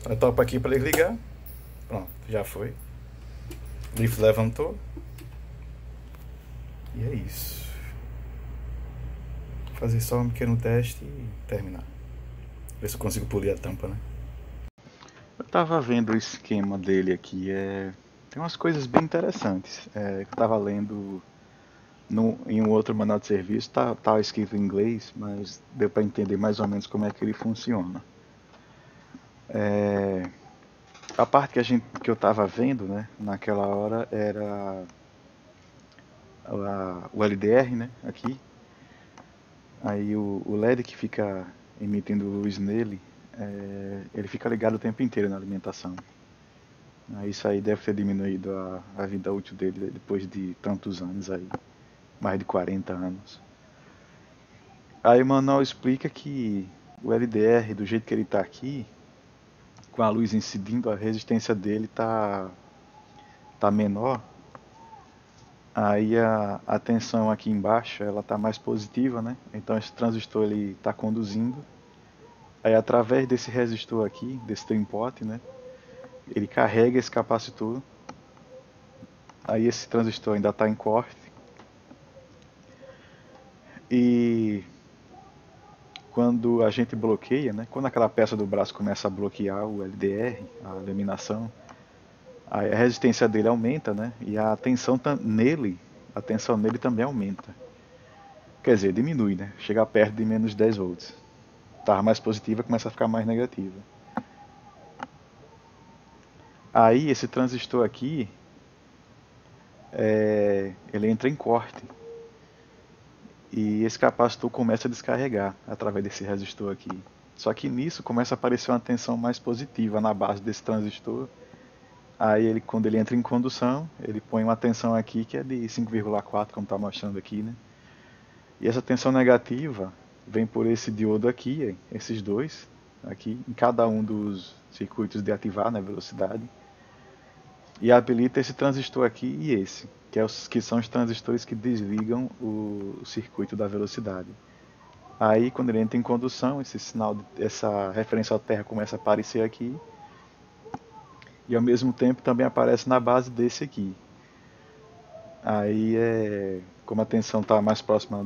S1: Eu topo aqui para ele ligar. Pronto, já foi. O lift levantou. E é isso. Vou fazer só um pequeno teste e terminar. Ver se eu consigo polir a tampa, né?
S2: Eu tava vendo o esquema dele aqui, tem umas coisas bem interessantes. Eu tava lendo em um outro manual de serviço, tá escrito em inglês, mas deu para entender mais ou menos como é que ele funciona. A parte que eu tava vendo, né, naquela hora era o LDR, né, aqui. Aí o LED que fica emitindo luz nele, ele fica ligado o tempo inteiro na alimentação. Isso aí deve ter diminuído a vida útil dele depois de tantos anos aí, mais de 40 anos. Aí o manual explica que o LDR, do jeito que ele está aqui, com a luz incidindo, a resistência dele tá menor. Aí a tensão aqui embaixo ela tá mais positiva, né? Então esse transistor ele está conduzindo. Aí através desse resistor aqui, desse trim-pot, né? Ele carrega esse capacitor. Aí esse transistor ainda está em corte. E quando a gente bloqueia, né? Quando aquela peça do braço começa a bloquear o LDR, a laminação, a resistência dele aumenta, né? E a tensão a tensão nele também aumenta. Quer dizer, diminui, né? Chega perto de menos 10 volts. Estava mais positiva, começa a ficar mais negativa. Aí esse transistor aqui, ele entra em corte. E esse capacitor começa a descarregar através desse resistor aqui. Só que nisso começa a aparecer uma tensão mais positiva na base desse transistor. Aí ele, quando ele entra em condução, ele põe uma tensão aqui que é de 5,4, como está mostrando aqui, né? E essa tensão negativa vem por esse diodo aqui, esses dois, aqui, em cada um dos circuitos de ativar, né, velocidade. E habilita esse transistor aqui e esse, que são os transistores que desligam o circuito da velocidade. Aí, quando ele entra em condução, esse sinal, essa referência à Terra começa a aparecer aqui. E ao mesmo tempo também aparece na base desse aqui. Aí como a tensão está mais próxima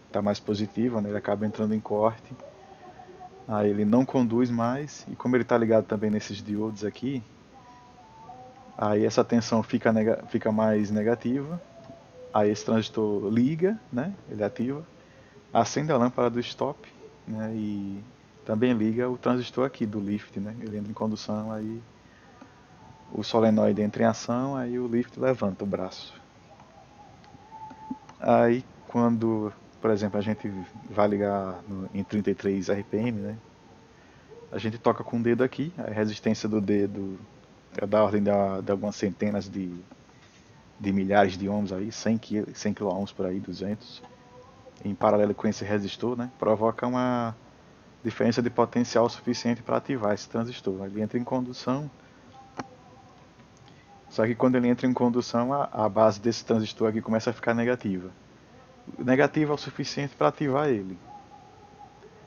S2: está mais positiva, né, ele acaba entrando em corte. Aí ele não conduz mais e como ele está ligado também nesses diodos aqui, aí essa tensão fica mais negativa. Aí esse transistor liga, né, ele ativa, acende a lâmpada do stop, né, e também liga o transistor aqui do lift, né, ele entra em condução, aí o solenoide entra em ação, aí o lift levanta o braço. Aí quando, por exemplo, a gente vai ligar em 33 RPM, né? A gente toca com o dedo aqui, a resistência do dedo é da ordem de algumas centenas de milhares de ohms aí, 100 kΩ por aí, 200. Em paralelo com esse resistor, né? Provoca uma diferença de potencial suficiente para ativar esse transistor. Ele entra em condução. Só que quando ele entra em condução, a base desse transistor aqui começa a ficar negativa. Negativa é o suficiente para ativar ele.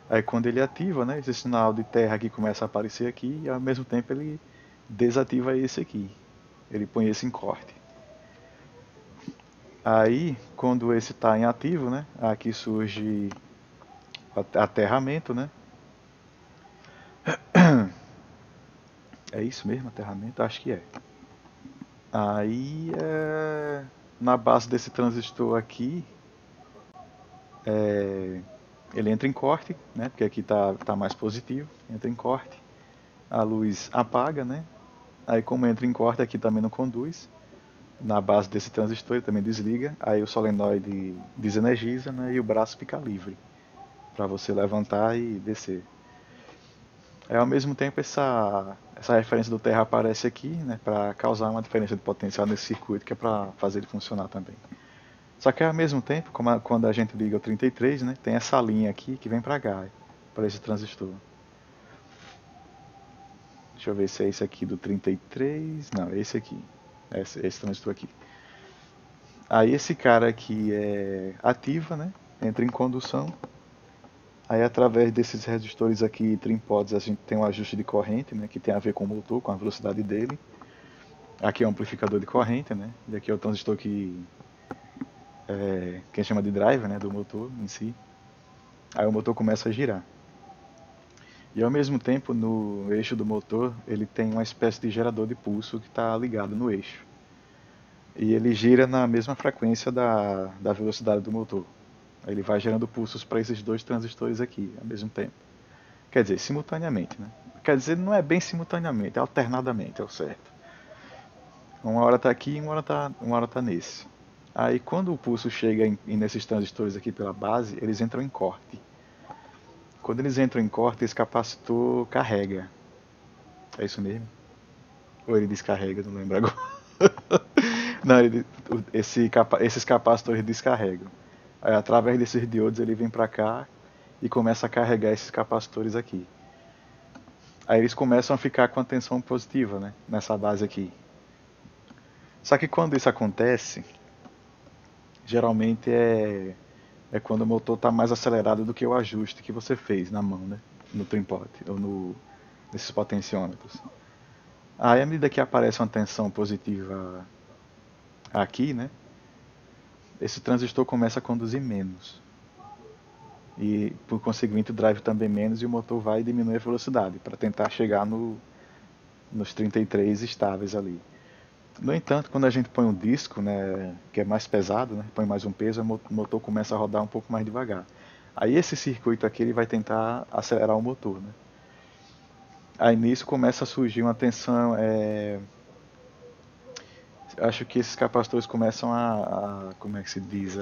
S2: Aí quando ele ativa, né, esse sinal de terra aqui começa a aparecer aqui e ao mesmo tempo ele desativa esse aqui. Ele põe esse em corte. Aí, quando esse está em ativo, né, aqui surge aterramento, né? É isso mesmo, aterramento? Acho que é. Aí, na base desse transistor aqui, ele entra em corte, né? Porque aqui tá mais positivo, entra em corte. A luz apaga, né? Aí como entra em corte aqui também não conduz. Na base desse transistor ele também desliga. Aí o solenoide desenergiza, né? E o braço fica livre para você levantar e descer. Ao mesmo tempo essa referência do terra aparece aqui, né? Para causar uma diferença de potencial nesse circuito que é para fazer ele funcionar também. Só que ao mesmo tempo, quando a gente liga o 33, né, tem essa linha aqui que vem para cá, para esse transistor. Deixa eu ver se é esse aqui do 33. Não, é esse aqui. Esse transistor aqui. Aí esse cara aqui ativa, né? Entra em condução. Aí através desses resistores aqui, trimpods, a gente tem um ajuste de corrente, né? Que tem a ver com o motor, com a velocidade dele. Aqui é um amplificador de corrente, né? E aqui é o transistor que a gente chama de driver, né? Do motor em si. Aí o motor começa a girar. E ao mesmo tempo, no eixo do motor, ele tem uma espécie de gerador de pulso que está ligado no eixo. E ele gira na mesma frequência da velocidade do motor. Aí ele vai gerando pulsos para esses dois transistores aqui, ao mesmo tempo. Quer dizer, simultaneamente, né? Quer dizer, não é bem simultaneamente, é alternadamente, é o certo. Uma hora está aqui e uma hora tá nesse. Aí quando o pulso chega nesses transistores aqui pela base, eles entram em corte. Quando eles entram em corte, esse capacitor carrega. É isso mesmo? Ou ele descarrega, não lembro agora. Não, esses capacitores descarregam. Aí, através desses diodos ele vem para cá e começa a carregar esses capacitores aqui. Aí eles começam a ficar com a tensão positiva, né? Nessa base aqui. Só que quando isso acontece, geralmente é quando o motor está mais acelerado do que o ajuste que você fez na mão, né? No trim-pot, ou nesses potenciômetros. Aí, à medida que aparece uma tensão positiva aqui, né? Esse transistor começa a conduzir menos. E, por conseguinte, o drive também menos e o motor vai diminuir a velocidade para tentar chegar nos 33 estáveis ali. No entanto, quando a gente põe um disco, né, que é mais pesado, né, põe mais um peso, o motor começa a rodar um pouco mais devagar. Aí esse circuito aqui ele vai tentar acelerar o motor, né? Aí nisso começa a surgir uma tensão. Acho que esses capacitores começam como é que se diz?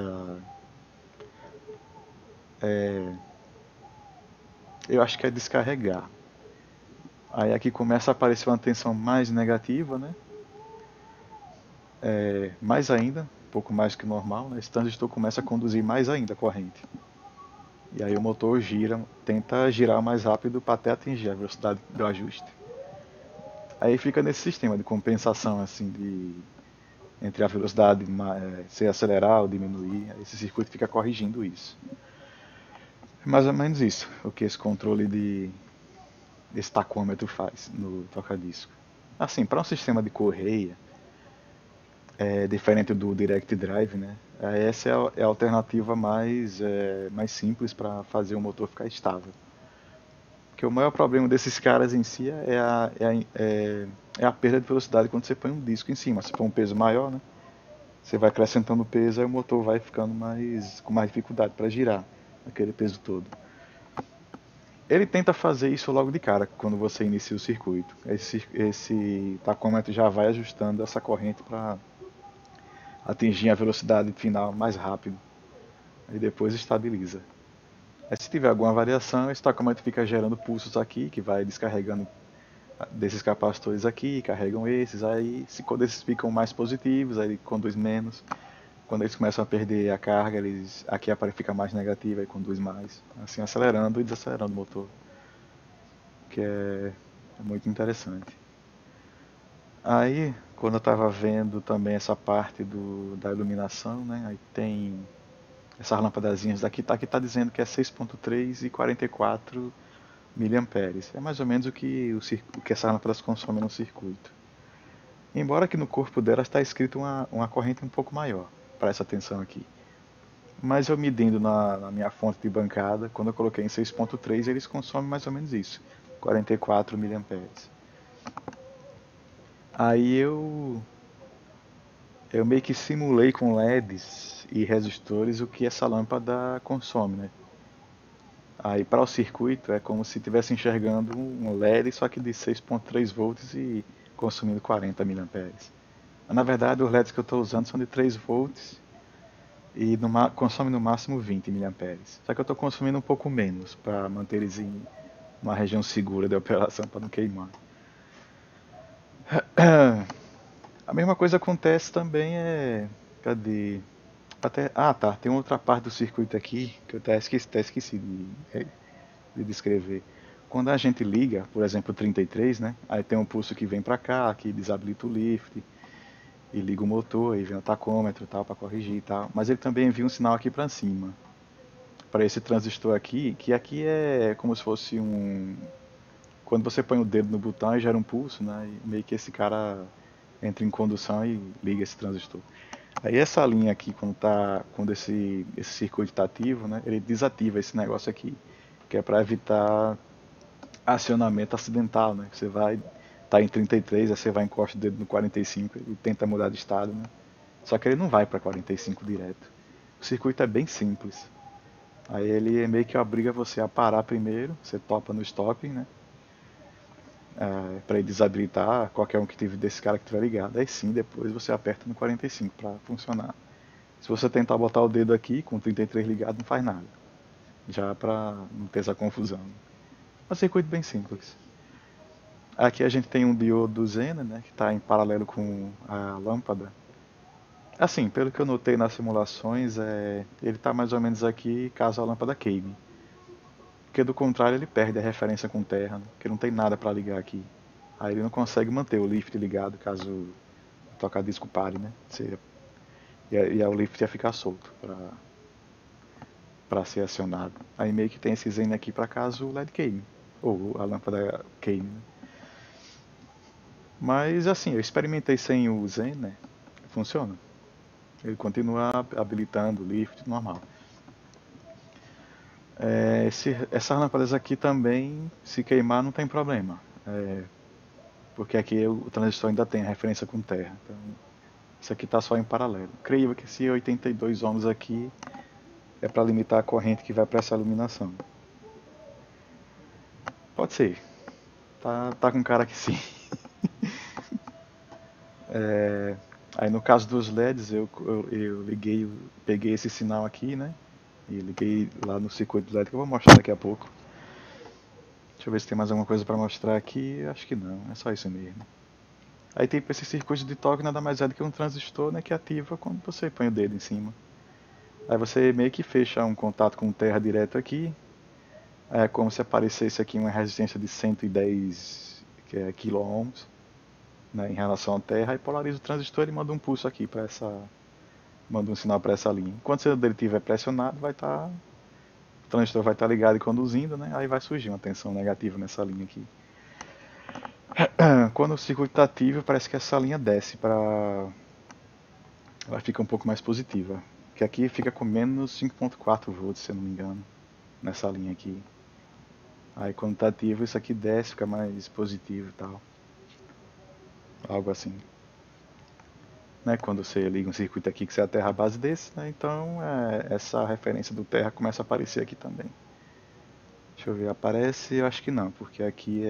S2: Eu acho que é descarregar. Aí aqui começa a aparecer uma tensão mais negativa, né? Mais ainda, um pouco mais que o normal, né? Esse transistor começa a conduzir mais ainda a corrente. E aí o motor gira, tenta girar mais rápido para até atingir a velocidade do ajuste. Aí fica nesse sistema de compensação assim entre a velocidade se acelerar ou diminuir. Esse circuito fica corrigindo isso. É mais ou menos isso o que esse controle desse tacômetro faz no toca-disco. Assim, para um sistema de correia, diferente do Direct Drive, né? Essa é a alternativa mais simples para fazer o motor ficar estável. Porque o maior problema desses caras em si é a perda de velocidade quando você põe um disco em cima. Se for um peso maior, né? Você vai acrescentando peso e o motor vai ficando com mais dificuldade para girar aquele peso todo. Ele tenta fazer isso logo de cara quando você inicia o circuito. Esse tacômetro já vai ajustando essa corrente para atingir a velocidade final mais rápido. Aí depois estabiliza. Aí se tiver alguma variação, esse tacômetro fica gerando pulsos aqui, que vai descarregando desses capacitores aqui, carregam esses, aí quando esses ficam mais positivos, aí ele conduz menos. Quando eles começam a perder a carga, aqui fica mais negativa e conduz mais. Assim acelerando e desacelerando o motor. Que é muito interessante. Aí, quando eu estava vendo também essa parte da iluminação, né? Aí tem essas lâmpadazinhas daqui, aqui tá dizendo que é 6.3 e 44 miliamperes. É mais ou menos o que essas lâmpadas consomem no circuito. Embora que no corpo delas está escrito uma corrente um pouco maior para essa tensão aqui. Mas eu medindo na minha fonte de bancada, quando eu coloquei em 6.3, eles consomem mais ou menos isso, 44 miliamperes. Aí eu meio que simulei com LEDs e resistores o que essa lâmpada consome, né? Aí para o circuito é como se estivesse enxergando um LED só que de 6.3 volts e consumindo 40 miliamperes. Na verdade, os LEDs que eu estou usando são de 3 volts e consome no máximo 20 miliamperes. Só que eu estou consumindo um pouco menos para manter eles em uma região segura de operação para não queimar. A mesma coisa acontece também cadê? Tá. Tem outra parte do circuito aqui que eu até esqueci de descrever. Quando a gente liga, por exemplo, o 33, né? Aí tem um pulso que vem para cá, que desabilita o lift e liga o motor, aí vem o tacômetro e tal para corrigir e tal. Mas ele também envia um sinal aqui para cima, para esse transistor aqui, que aqui é como se fosse quando você põe o dedo no botão e gera um pulso, né? E meio que esse cara entra em condução e liga esse transistor. Aí essa linha aqui, quando esse circuito está ativo, né? Ele desativa esse negócio aqui, que é para evitar acionamento acidental, né? Você vai tá em 33, aí você vai encosta o dedo no 45 e tenta mudar de estado, né? Só que ele não vai para 45 direto. O circuito é bem simples. Aí ele meio que obriga você a parar primeiro, você topa no stop, né? Para ele desabilitar qualquer um que tive desse cara que tiver ligado. Aí sim, depois você aperta no 45 para funcionar. Se você tentar botar o dedo aqui com o 33 ligado, não faz nada. Já para não ter essa confusão. É um circuito bem simples. Aqui a gente tem um diodo Zener, né, que está em paralelo com a lâmpada. Assim, pelo que eu notei nas simulações, ele está mais ou menos aqui caso a lâmpada queime. Porque do contrário ele perde a referência com terra, né, porque não tem nada para ligar aqui. Aí ele não consegue manter o lift ligado caso o toca-disco pare, né? E aí o lift ia ficar solto para ser acionado. Aí meio que tem esse Zen aqui para caso o LED queime, ou a lâmpada queime, né? Mas assim, eu experimentei sem o Zen, né? Funciona. Ele continua habilitando o lift normal. Essas lâmpadas aqui também, se queimar, não tem problema. Porque aqui o transistor ainda tem a referência com terra. Então, isso aqui está só em paralelo. Creio que esse 82 ohms aqui é para limitar a corrente que vai para essa iluminação. Pode ser. Tá com cara que sim. Aí no caso dos LEDs, eu liguei, peguei esse sinal aqui, né? E liguei lá no circuito do LED que eu vou mostrar daqui a pouco. Deixa eu ver se tem mais alguma coisa para mostrar aqui. Acho que não, é só isso mesmo. Aí tem esse circuito de toque nada mais é do que um transistor, né, que ativa quando você põe o dedo em cima. Aí você meio que fecha um contato com terra direto aqui. É como se aparecesse aqui uma resistência de 110 kΩ, né, em relação à terra, e polariza o transistor e manda um pulso aqui para manda um sinal para essa linha. Enquanto o dele estiver pressionado, o transistor vai estar ligado e conduzindo, né? Aí vai surgir uma tensão negativa nessa linha aqui. Quando o circuito está ativo, parece que essa linha desce para ela fica um pouco mais positiva, que aqui fica com menos 5.4 volts, se eu não me engano, nessa linha aqui. Aí quando está ativo, isso aqui desce, fica mais positivo e tal. Algo assim. Né, quando você liga um circuito aqui que você aterra a base desse, né, então essa referência do terra começa a aparecer aqui também. Deixa eu ver, aparece? Eu acho que não, porque aqui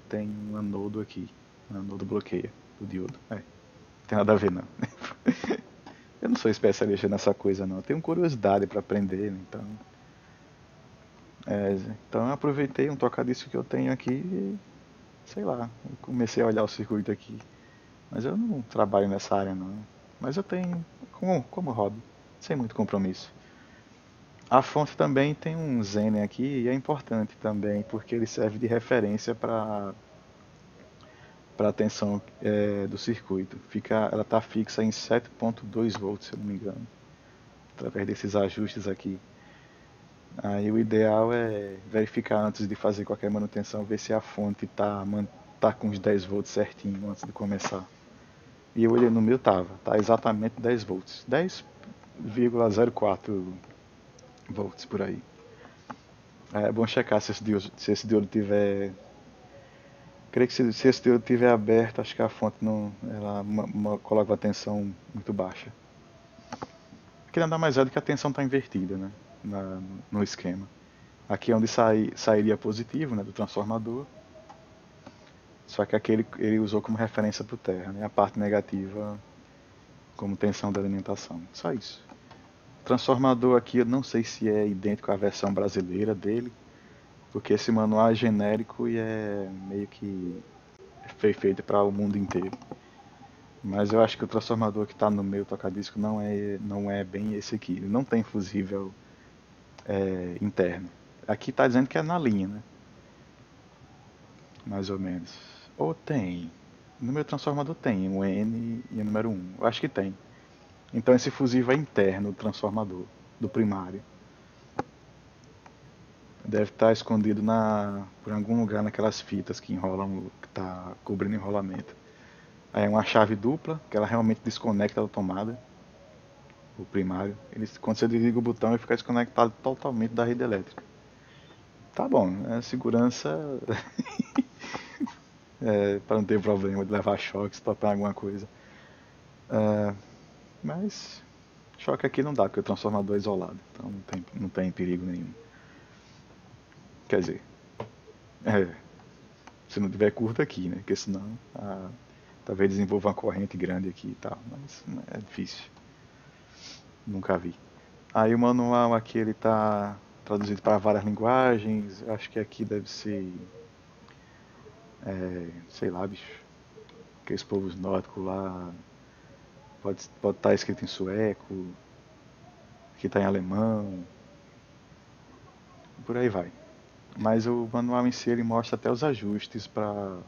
S2: tem um anodo aqui. O anodo bloqueia o diodo. Não tem nada a ver não. Eu não sou especialista nessa coisa não, eu tenho curiosidade para aprender, né, então... então eu aproveitei um toca-disco que eu tenho aqui e, sei lá, eu comecei a olhar o circuito aqui. Mas eu não trabalho nessa área não. Mas eu tenho como hobby, sem muito compromisso. A fonte também tem um Zener aqui e é importante também, porque ele serve de referência para a tensão do circuito. Ela está fixa em 7.2 volts, se eu não me engano, através desses ajustes aqui. Aí o ideal é verificar antes de fazer qualquer manutenção, ver se a fonte tá com os 10 volts certinho antes de começar. E eu olhei no meu tá exatamente 10 volts, 10,04 volts por aí. É bom checar se esse diodo tiver. Creio que se esse diodo tiver aberto, acho que a fonte não, ela coloca a tensão muito baixa. Aqui nada mais é do que a tensão está invertida, né, no esquema. Aqui é onde sairia positivo, né, do transformador. Só que aqui ele usou como referência para o terra, né, a parte negativa como tensão da alimentação. Só isso. O transformador aqui eu não sei se é idêntico à versão brasileira dele, porque esse manual é genérico e é meio que foi feito para o mundo inteiro. Mas eu acho que o transformador que está no meu tocadisco não é bem esse aqui. Ele não tem fusível interno. Aqui está dizendo que é na linha, né? Mais ou menos. Ou tem. No meu transformador tem um N e o número 1. Eu acho que tem. Então esse fusível é interno do transformador, do primário. Deve estar escondido por algum lugar naquelas fitas que enrolam, que está cobrindo o enrolamento. Aí é uma chave dupla, que ela realmente desconecta da tomada, o primário. Quando você desliga o botão, ele fica desconectado totalmente da rede elétrica. Tá bom, segurança para não ter problema de levar choques, topar alguma coisa. Mas choque aqui não dá, porque o transformador é isolado, então não tem perigo nenhum. Quer dizer, é, se não tiver curto aqui, né? Porque senão talvez desenvolva uma corrente grande aqui e tal, mas é difícil. Nunca vi. Aí o manual aqui ele tá traduzido para várias linguagens. Acho que aqui deve ser, sei lá, bicho, aqueles povos nórdicos lá. Pode estar escrito em sueco, aqui está em alemão, por aí vai. Mas o manual em si ele mostra até os ajustes para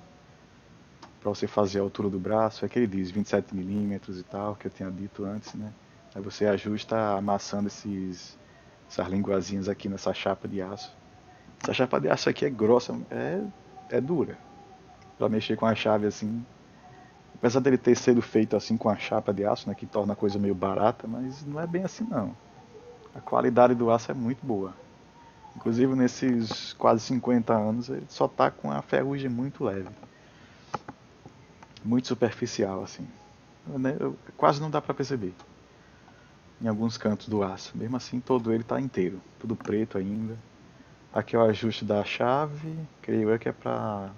S2: você fazer a altura do braço. É que ele diz 27 milímetros e tal, que eu tinha dito antes, né? Aí você ajusta amassando essas linguazinhas aqui nessa chapa de aço. Essa chapa de aço aqui é grossa, é dura. Para mexer com a chave assim. Apesar dele ter sido feito assim com a chapa de aço, né, que torna a coisa meio barata, mas não é bem assim não. A qualidade do aço é muito boa. Inclusive nesses quase 50 anos ele só tá com a ferrugem muito leve. Muito superficial assim. Quase não dá para perceber. Em alguns cantos do aço. Mesmo assim todo ele tá inteiro. Tudo preto ainda. Aqui é o ajuste da chave. Creio eu que é pra...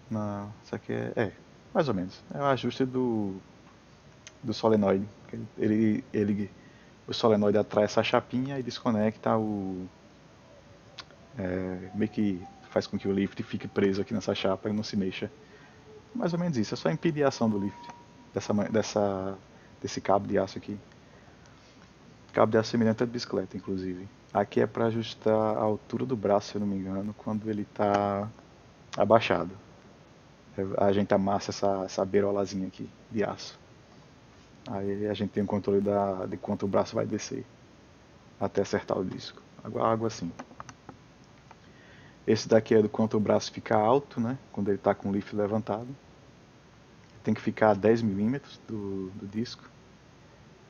S2: Não, isso aqui mais ou menos. É o ajuste do solenoide. O solenoide atrai essa chapinha e desconecta meio que faz com que o lift fique preso aqui nessa chapa e não se mexa. Mais ou menos isso, é só impedir a ação do lift. Desse cabo de aço aqui. Cabo de aço semelhante a de bicicleta, inclusive. Aqui é para ajustar a altura do braço, se eu não me engano, quando ele está abaixado. A gente amassa essa beirolazinha aqui de aço. Aí a gente tem o controle de quanto o braço vai descer até acertar o disco. Água assim. Esse daqui é do quanto o braço fica alto, né? Quando ele está com o lift levantado. Tem que ficar a 10 milímetros do disco.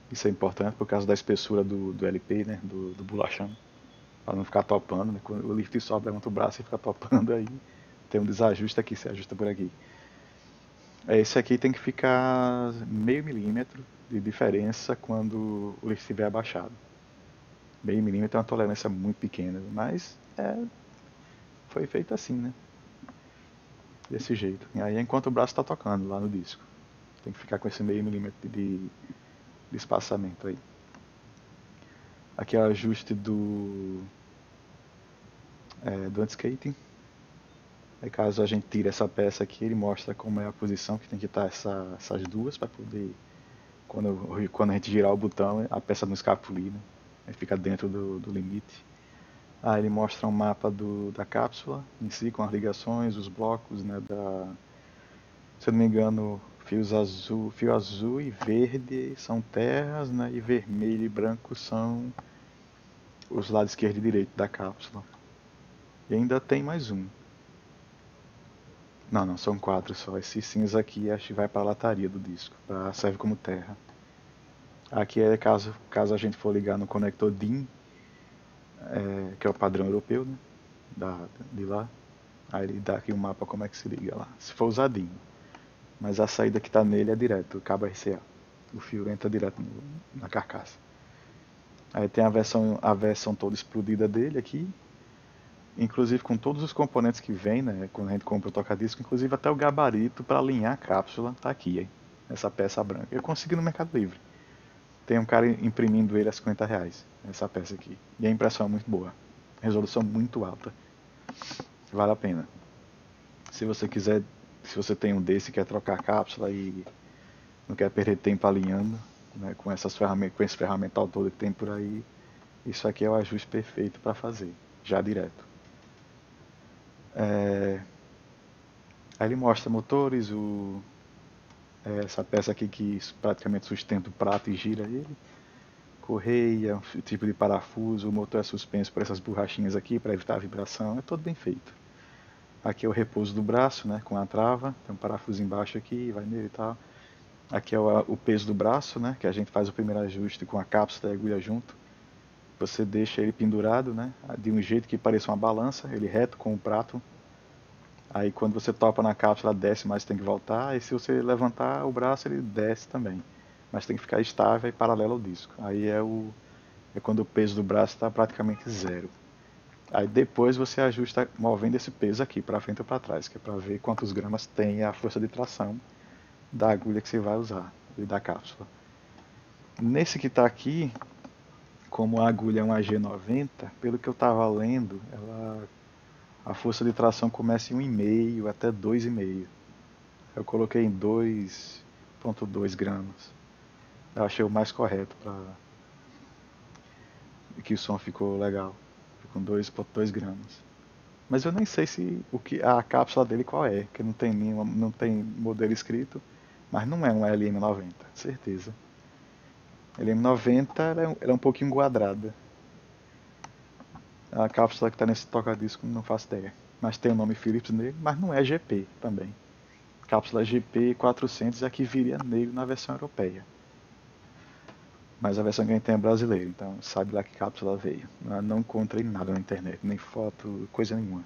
S2: Isso é importante por causa da espessura do LP, né? Do bolachão. Para não ficar topando, né? Quando o lift sobe, levanta o braço e fica topando aí. Tem um desajuste aqui, se ajusta por aqui. Esse aqui tem que ficar meio milímetro de diferença quando o lift estiver abaixado. Meio milímetro é uma tolerância muito pequena, mas foi feito assim, né? Desse jeito. E aí enquanto o braço está tocando lá no disco. Tem que ficar com esse meio milímetro de espaçamento aí. Aqui é o ajuste do anti-skating. Aí caso a gente tire essa peça aqui, ele mostra como é a posição que tem que estar essas duas para poder, quando a gente girar o botão, a peça não escapulir, né? Aí fica dentro do limite. Aí ele mostra um mapa da cápsula em si, com as ligações, os blocos, né, se eu não me engano, fio azul e verde são terras, né, e vermelho e branco são os lados esquerdo e direito da cápsula. E ainda tem mais um. Não, são 4 só. Esse cinza aqui acho que vai para a lataria do disco, serve como terra. Aqui é caso a gente for ligar no conector DIN, que é o padrão europeu, né, de lá. Aí ele dá aqui um mapa como é que se liga lá. Se for usar DIN. Mas a saída que está nele é direto, o cabo RCA. O fio entra direto na carcaça. Aí tem a versão toda explodida dele aqui. Inclusive com todos os componentes que vem, né? Quando a gente compra o toca-disco, inclusive até o gabarito para alinhar a cápsula, tá aqui, hein? Essa peça branca. Eu consegui no Mercado Livre. Tem um cara imprimindo ele a R$50, essa peça aqui. E a impressão é muito boa. Resolução muito alta. Vale a pena. Se você se você tem um desse e quer trocar a cápsula e não quer perder tempo alinhando, né, com esse ferramental todo que tem por aí, isso aqui é o ajuste perfeito para fazer, já direto. Aí ele mostra motores, essa peça aqui que praticamente sustenta o prato e gira ele, correia, o tipo de parafuso, o motor é suspenso por essas borrachinhas aqui para evitar a vibração, é todo bem feito. Aqui é o repouso do braço, né, com a trava, tem um parafuso embaixo aqui, vai nele e tal. Aqui é o peso do braço, né, que a gente faz o primeiro ajuste com a cápsula e a agulha junto. Você deixa ele pendurado, né? De um jeito que pareça uma balança, ele reto com o prato. Aí quando você topa na cápsula, desce, mas tem que voltar. E se você levantar o braço, ele desce também. Mas tem que ficar estável e paralelo ao disco. Aí é quando o peso do braço está praticamente zero. Aí depois você ajusta movendo esse peso aqui para frente ou para trás, que é para ver quantos gramas tem a força de tração da agulha que você vai usar e da cápsula. Nesse que está aqui, como a agulha é uma G90, pelo que eu estava lendo, a força de tração começa em 1,5 até 2,5. Eu coloquei em 2,2 gramas. Eu achei o mais correto para que o som ficou legal. Ficou com 2,2 gramas. Mas eu nem sei se a cápsula dele qual é, que não tem modelo escrito, mas não é um LM90, certeza. LM90 ela é um pouquinho quadrada. A cápsula que está nesse toca-disco não faço ideia. Mas tem o nome Philips nele, mas não é GP também. Cápsula GP 400 é a que viria nele na versão europeia. Mas a versão que a gente tem é brasileira, então sabe lá que cápsula veio. Não encontrei nada na internet, nem foto, coisa nenhuma.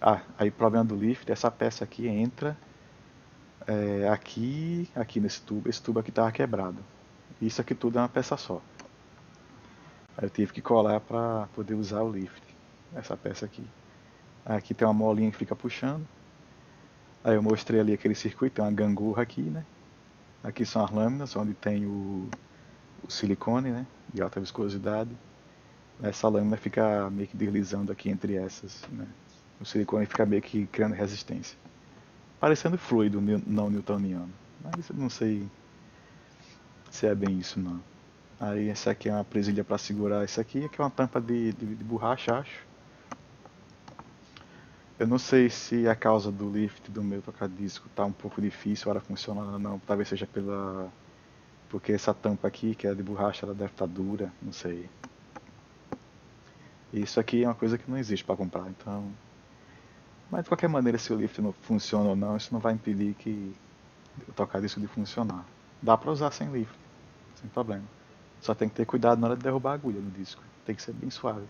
S2: Ah, aí problema do lift, essa peça aqui entra aqui nesse tubo. Esse tubo aqui estava quebrado. Isso aqui tudo é uma peça só. Aí eu tive que colar para poder usar o lift. Essa peça aqui. Aqui tem uma molinha que fica puxando. Aí eu mostrei ali aquele circuito, tem uma gangorra aqui, né? Aqui são as lâminas, onde tem o silicone, né? De alta viscosidade. Essa lâmina fica meio que deslizando aqui entre essas, né? O silicone fica meio que criando resistência. Parecendo fluido não newtoniano. Mas eu não sei se é bem isso não. Aí essa aqui é uma presilha para segurar isso aqui é uma tampa de borracha, acho. Eu não sei se a causa do lift do meu tocadisco tá um pouco difícil para funcionar ou não. Talvez seja porque essa tampa aqui, que é de borracha, ela deve estar dura, não sei. Isso aqui é uma coisa que não existe para comprar, então. Mas de qualquer maneira, se o lift não funciona ou não, isso não vai impedir que o tocadisco de funcionar. Dá para usar sem lift, sem problema. Só tem que ter cuidado na hora de derrubar a agulha no disco. Tem que ser bem suave,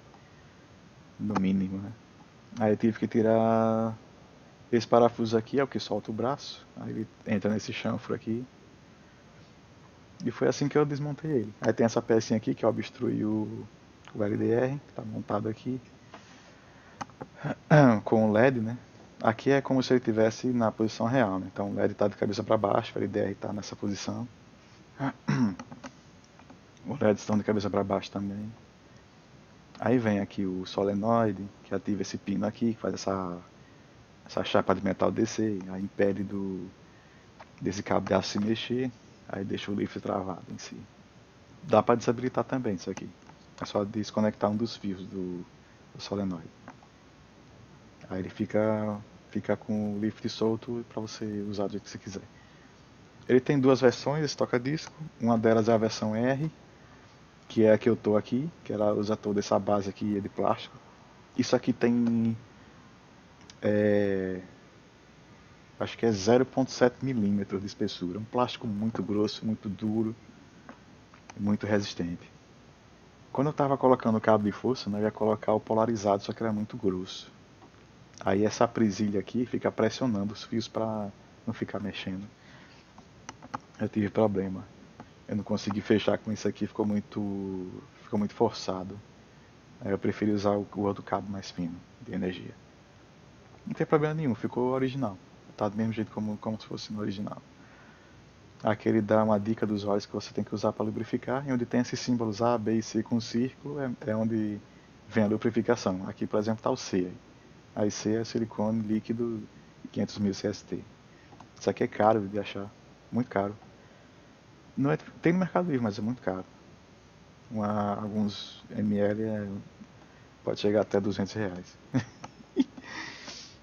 S2: no mínimo, né? Aí eu tive que tirar esse parafuso aqui, é o que solta o braço. Aí ele entra nesse chanfro aqui. E foi assim que eu desmontei ele. Aí tem essa pecinha aqui que obstrui o LDR, que está montado aqui. Com o LED, né? Aqui é como se ele estivesse na posição real, né? Então o LED está de cabeça para baixo, o LDR está nessa posição. Os LEDs estão de cabeça para baixo também. Aí vem aqui o solenoide, que ativa esse pino aqui, que faz essa chapa de metal descer, aí impede desse cabo de aço se mexer, aí deixa o lift travado em si. Dá para desabilitar também isso aqui. É só desconectar um dos fios do solenoide. Aí ele fica com o lift solto para você usar do jeito que você quiser. Ele tem duas versões, esse toca-disco. Uma delas é a versão R, que é a que eu tô aqui, que ela usa toda essa base aqui de plástico. Isso aqui tem acho que é 0,7 milímetros de espessura. Um plástico muito grosso, muito duro, muito resistente. Quando eu estava colocando o cabo de força, né, eu ia colocar o polarizado, só que era muito grosso. Aí essa presilha aqui fica pressionando os fios para não ficar mexendo. Eu tive problema. Eu não consegui fechar com isso aqui, ficou muito forçado. Aí eu preferi usar o outro cabo mais fino de energia. Não tem problema nenhum, ficou original. Tá do mesmo jeito como se fosse no original. Aqui ele dá uma dica dos óleos que você tem que usar para lubrificar. E onde tem esses símbolos A, B e C com um círculo é onde vem a lubrificação. Aqui, por exemplo, está o C. Aí C é silicone líquido 500.000 CST. Isso aqui é caro de achar, muito caro. Não é, tem no Mercado Livre, mas é muito caro. Alguns ml pode chegar até R$ 200.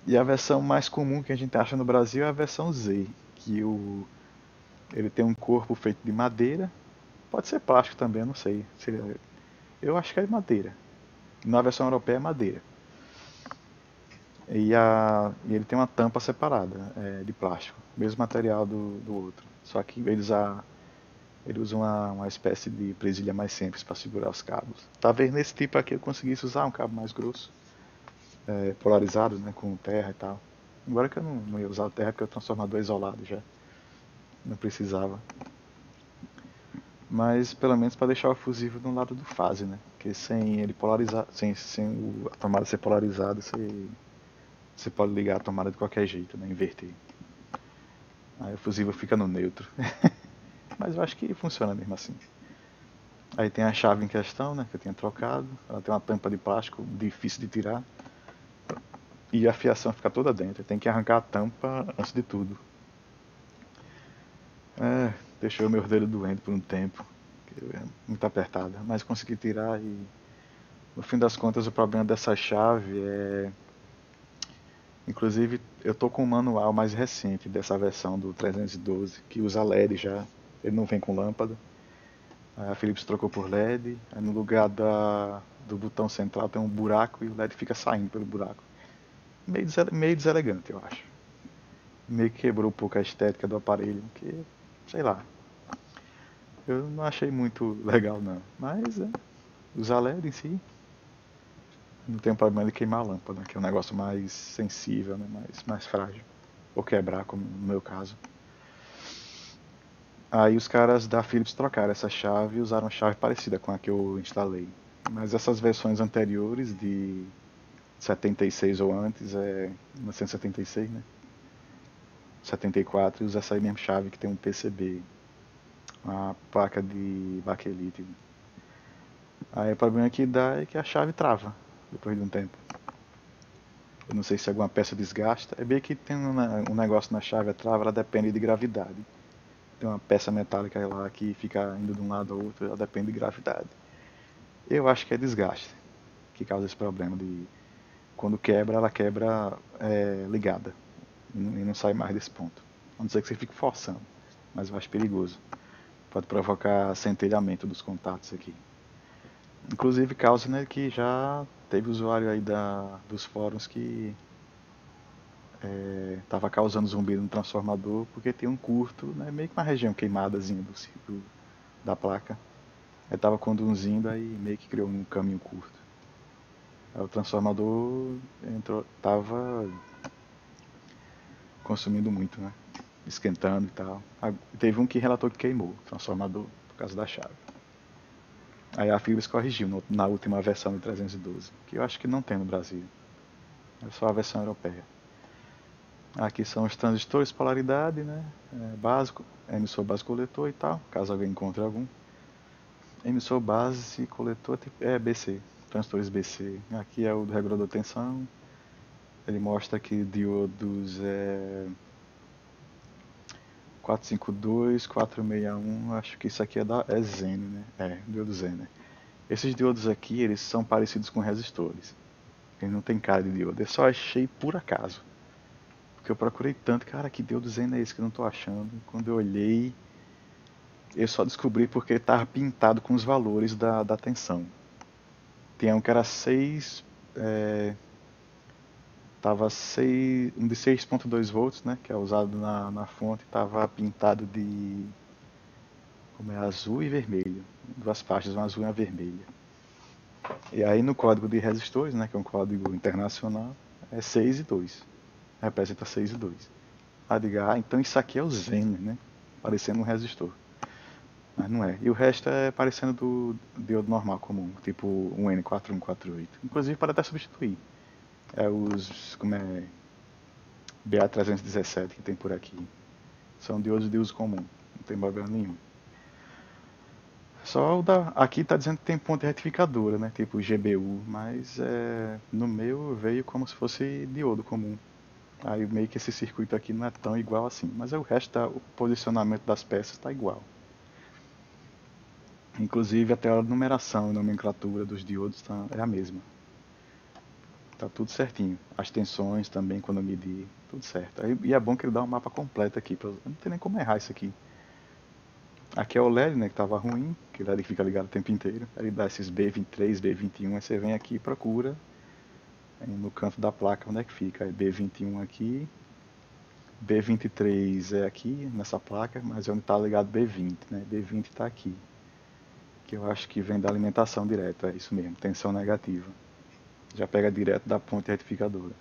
S2: E a versão mais comum que a gente acha no Brasil é a versão Z, que ele tem um corpo feito de madeira, pode ser plástico também, eu não sei. Eu acho que é de madeira. Na versão europeia é madeira. E ele tem uma tampa separada, de plástico, mesmo material do outro. Só que em vez de usar Ele usa uma espécie de presilha mais simples para segurar os cabos. Talvez nesse tipo aqui eu conseguisse usar um cabo mais grosso, polarizado, né, com terra e tal. Embora que eu não ia usar o terra porque o transformador é isolado já. Não precisava. Mas pelo menos para deixar o fusível no lado do fase, né? Porque sem ele polarizar, sem a tomada ser polarizada, você pode ligar a tomada de qualquer jeito, né? Inverter. Aí o fusível fica no neutro. Mas eu acho que funciona mesmo assim. Aí tem a chave em questão, né? Que eu tinha trocado. Ela tem uma tampa de plástico difícil de tirar. E a fiação fica toda dentro. Tem que arrancar a tampa antes de tudo. Deixou meu dedo doendo por um tempo. É muito apertada. Mas consegui tirar e no fim das contas o problema dessa chave é. Inclusive eu tô com um manual mais recente dessa versão do 312 que usa LED já. Ele não vem com lâmpada. A Philips trocou por LED. Aí no lugar do botão central tem um buraco e o LED fica saindo pelo buraco. Meio deselegante, eu acho. Meio que quebrou um pouco a estética do aparelho, que, sei lá. Eu não achei muito legal não. Mas usar LED em si não tem problema de queimar a lâmpada, que é um negócio mais sensível, né? mais frágil. Ou quebrar, como no meu caso. Aí os caras da Philips trocaram essa chave e usaram uma chave parecida com a que eu instalei. Mas essas versões anteriores de 76 ou antes, 1976, né? 74 e usa essa aí mesma chave que tem um PCB, uma placa de baquelite. Aí o problema que dá é que a chave trava depois de um tempo. Eu não sei se alguma peça desgasta. É bem que tem um negócio na chave, a trava, ela depende de gravidade. Tem uma peça metálica lá que fica indo de um lado ao outro, ela depende de gravidade. Eu acho que é desgaste que causa esse problema de quando quebra, ela quebra ligada e não sai mais desse ponto. A não ser que você fique forçando, mas eu acho perigoso. Pode provocar centelhamento dos contatos aqui. Inclusive causa, né, que já teve usuário aí dos fóruns que estava causando zumbido no transformador porque tem um curto, né, meio que uma região queimadazinha do ciclo da placa. Aí estava conduzindo, aí meio que criou um caminho curto. Aí o transformador tava consumindo muito, né? Esquentando e tal. Teve um que relatou que queimou o transformador por causa da chave. Aí a Philips corrigiu na última versão do 312, que eu acho que não tem no Brasil. É só a versão europeia. Aqui são os transistores, polaridade, né? Básico, emissor base coletor e tal, caso alguém encontre algum. Emissor base coletor é BC, transistores BC. Aqui é o do regulador de tensão. Ele mostra que diodos 452, 461, acho que isso aqui é Zen, né? Diodo Zen, né? Esses diodos aqui, eles são parecidos com resistores. Eles não tem cara de diodo. Eu só achei por acaso. Porque eu procurei tanto, cara, que diodo Zen é esse que eu não tô achando. Quando eu olhei, eu só descobri porque ele tava pintado com os valores da tensão. Tinha um que era 6, tava 6, um de 6.2 volts, né, que é usado na fonte, tava pintado de como é azul e vermelho, duas faixas, uma azul e uma vermelha. E aí no código de resistores, né, que é um código internacional, é 6 e 2. Representa 6 e 2. Aí diga, então isso aqui é o Zener, né? Parecendo um resistor. Mas não é. E o resto é parecendo do diodo normal comum, tipo um N4148. Inclusive para até substituir. É os, como é, BA317 que tem por aqui. São diodos de uso comum, não tem problema nenhum. Só o aqui está dizendo que tem ponte retificadora, né? Tipo GBU, mas no meu veio como se fosse diodo comum. Aí meio que esse circuito aqui não é tão igual assim, mas o resto, o posicionamento das peças está igual. Inclusive até a numeração e nomenclatura dos diodos é a mesma. Tá tudo certinho. As tensões também, quando eu medir, tudo certo. E é bom que ele dá um mapa completo aqui. Não tem nem como errar isso aqui. Aqui é o LED, né, que estava ruim, que o LED fica ligado o tempo inteiro. Ele dá esses B23, B21, aí você vem aqui e procura no canto da placa onde é que fica. Aí B21 aqui, B23 é aqui, nessa placa, mas é onde está ligado B20, né? B20 está aqui, que eu acho que vem da alimentação direta, é isso mesmo, tensão negativa. Já pega direto da ponte retificadora.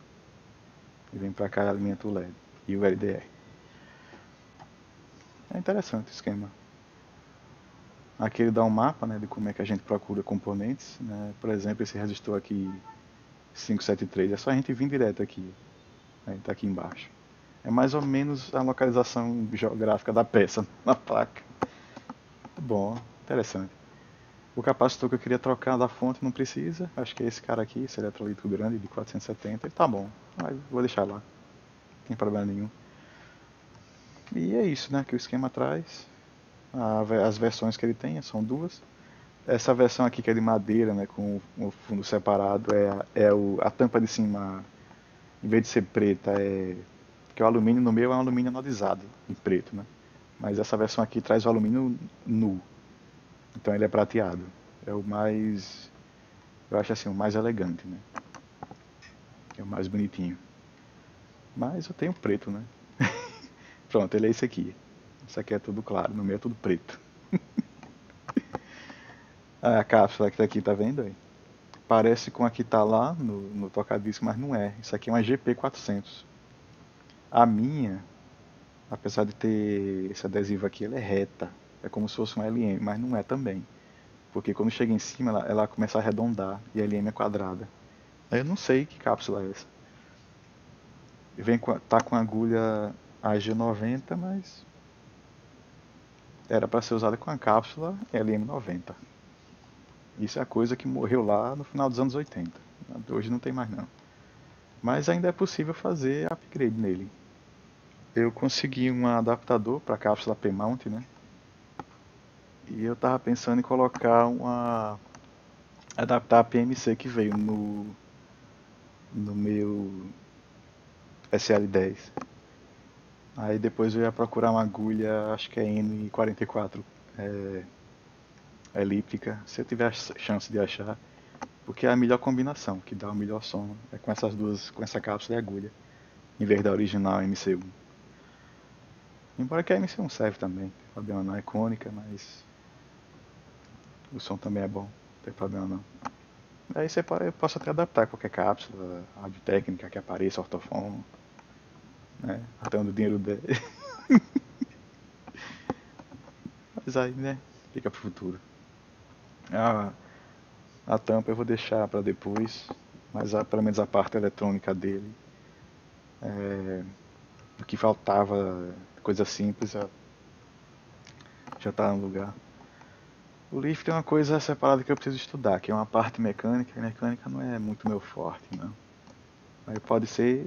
S2: E vem para cá e alimenta o LED e o LDR. É interessante o esquema. Aqui ele dá um mapa, né, de como é que a gente procura componentes, né? Por exemplo, esse resistor aqui 573, é só a gente vir direto aqui. Está aqui embaixo. É mais ou menos a localização geográfica da peça na placa. Bom, interessante. O capacitor que eu queria trocar da fonte não precisa. Acho que é esse cara aqui, esse eletrolítico grande de 470. Ele tá bom, mas vou deixar lá. Não tem problema nenhum. E é isso, né, que o esquema traz. As versões que ele tem são duas. Essa versão aqui que é de madeira, né, com o fundo separado, a tampa de cima, em vez de ser preta, que o alumínio no meu é um alumínio anodizado, em preto, né? Mas essa versão aqui traz o alumínio nu, então ele é prateado. É o mais, eu acho assim, o mais elegante, né? É o mais bonitinho. Mas eu tenho preto, né? Pronto, ele é esse aqui. Esse aqui é tudo claro, no meu é tudo preto. A cápsula que tá aqui, tá vendo aí? Parece com a que tá lá no tocadisco, mas não é. Isso aqui é uma GP400. A minha, apesar de ter esse adesivo aqui, ela é reta. É como se fosse um LM, mas não é também. Porque quando chega em cima, ela começa a arredondar e a LM é quadrada. Aí eu não sei que cápsula é essa. Tá com agulha AG90, mas era para ser usada com a cápsula LM90. Isso é a coisa que morreu lá no final dos anos 80. Hoje não tem mais não. Mas ainda é possível fazer upgrade nele. Eu consegui um adaptador para a cápsula P-mount, né? E eu tava pensando em colocar adaptar a PMC que veio no meu SL10. Aí depois eu ia procurar uma agulha, acho que é N44, é, elíptica, se eu tiver a chance de achar, porque é a melhor combinação, que dá o melhor som, é com essas duas, com essa cápsula e agulha, em vez da original MC1. Embora que a MC1 serve também, não tem problema não, é cônica, mas o som também é bom, não tem problema não. Aí eu posso até adaptar qualquer cápsula, áudio técnica que apareça, ortofono, né? Até onde o dinheiro der. Mas aí, né? Fica pro futuro. A, a tampa eu vou deixar para depois, mas pelo menos a parte eletrônica dele, o que faltava, coisa simples, já tá no lugar. O lift é uma coisa separada que eu preciso estudar, que é uma parte mecânica, e mecânica não é muito meu forte, não. Aí pode ser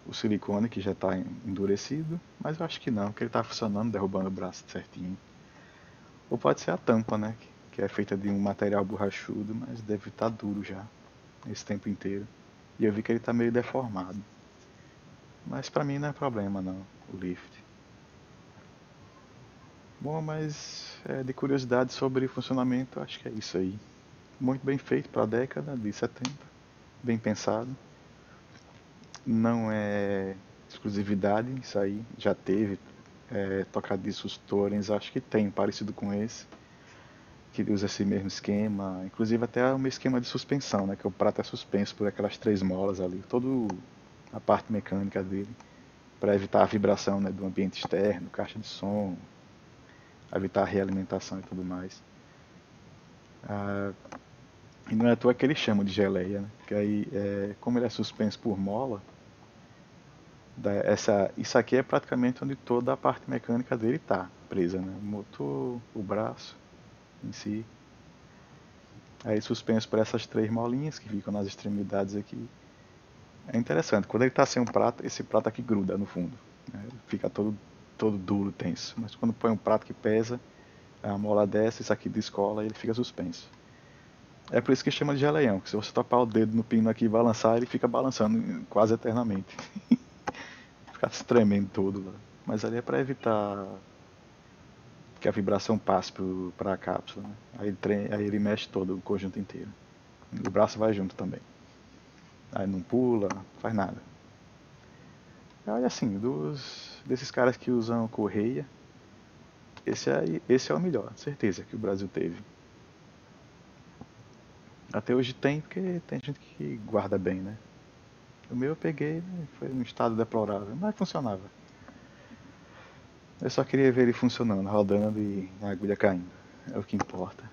S2: o silicone que já está endurecido, mas eu acho que não, porque ele está funcionando, derrubando o braço certinho. Ou pode ser a tampa, né, que é feita de um material borrachudo, mas deve estar duro já, esse tempo inteiro. E eu vi que ele está meio deformado. Mas para mim não é problema não, o lift. Bom, mas de curiosidade sobre o funcionamento, acho que é isso aí. Muito bem feito para a década de 70, bem pensado. Não é exclusividade, isso aí já teve tocadiscos Torrens, acho que tem parecido com esse, que usa esse mesmo esquema, inclusive até o meu esquema de suspensão, né, que o prato é suspenso por aquelas três molas ali, toda a parte mecânica dele, para evitar a vibração, né, do ambiente externo, caixa de som, evitar a realimentação e tudo mais. E não é à toa que eles chamam de geleia, né, que aí, como ele é suspenso por mola, isso aqui é praticamente onde toda a parte mecânica dele está presa, né? O motor, o braço em si. Aí suspenso por essas três molinhas que ficam nas extremidades aqui. É interessante, quando ele está sem um prato, esse prato aqui gruda no fundo, né? Fica todo duro, tenso. Mas quando põe um prato que pesa, a mola desce, isso aqui descola e ele fica suspenso. É por isso que chama de geleião, que se você topar o dedo no pino aqui e balançar, ele fica balançando quase eternamente. Ficar se tremendo todo lá. Mas ali é para evitar que a vibração passe para a cápsula, né? Aí ele mexe todo o conjunto inteiro. O braço vai junto também. Aí não pula, faz nada. Olha assim, desses caras que usam correia, esse é o melhor, certeza que o Brasil teve. Até hoje tem, porque tem gente que guarda bem, né? O meu eu peguei, né, foi num estado deplorável, mas funcionava. Eu só queria ver ele funcionando, rodando e a agulha caindo. É o que importa.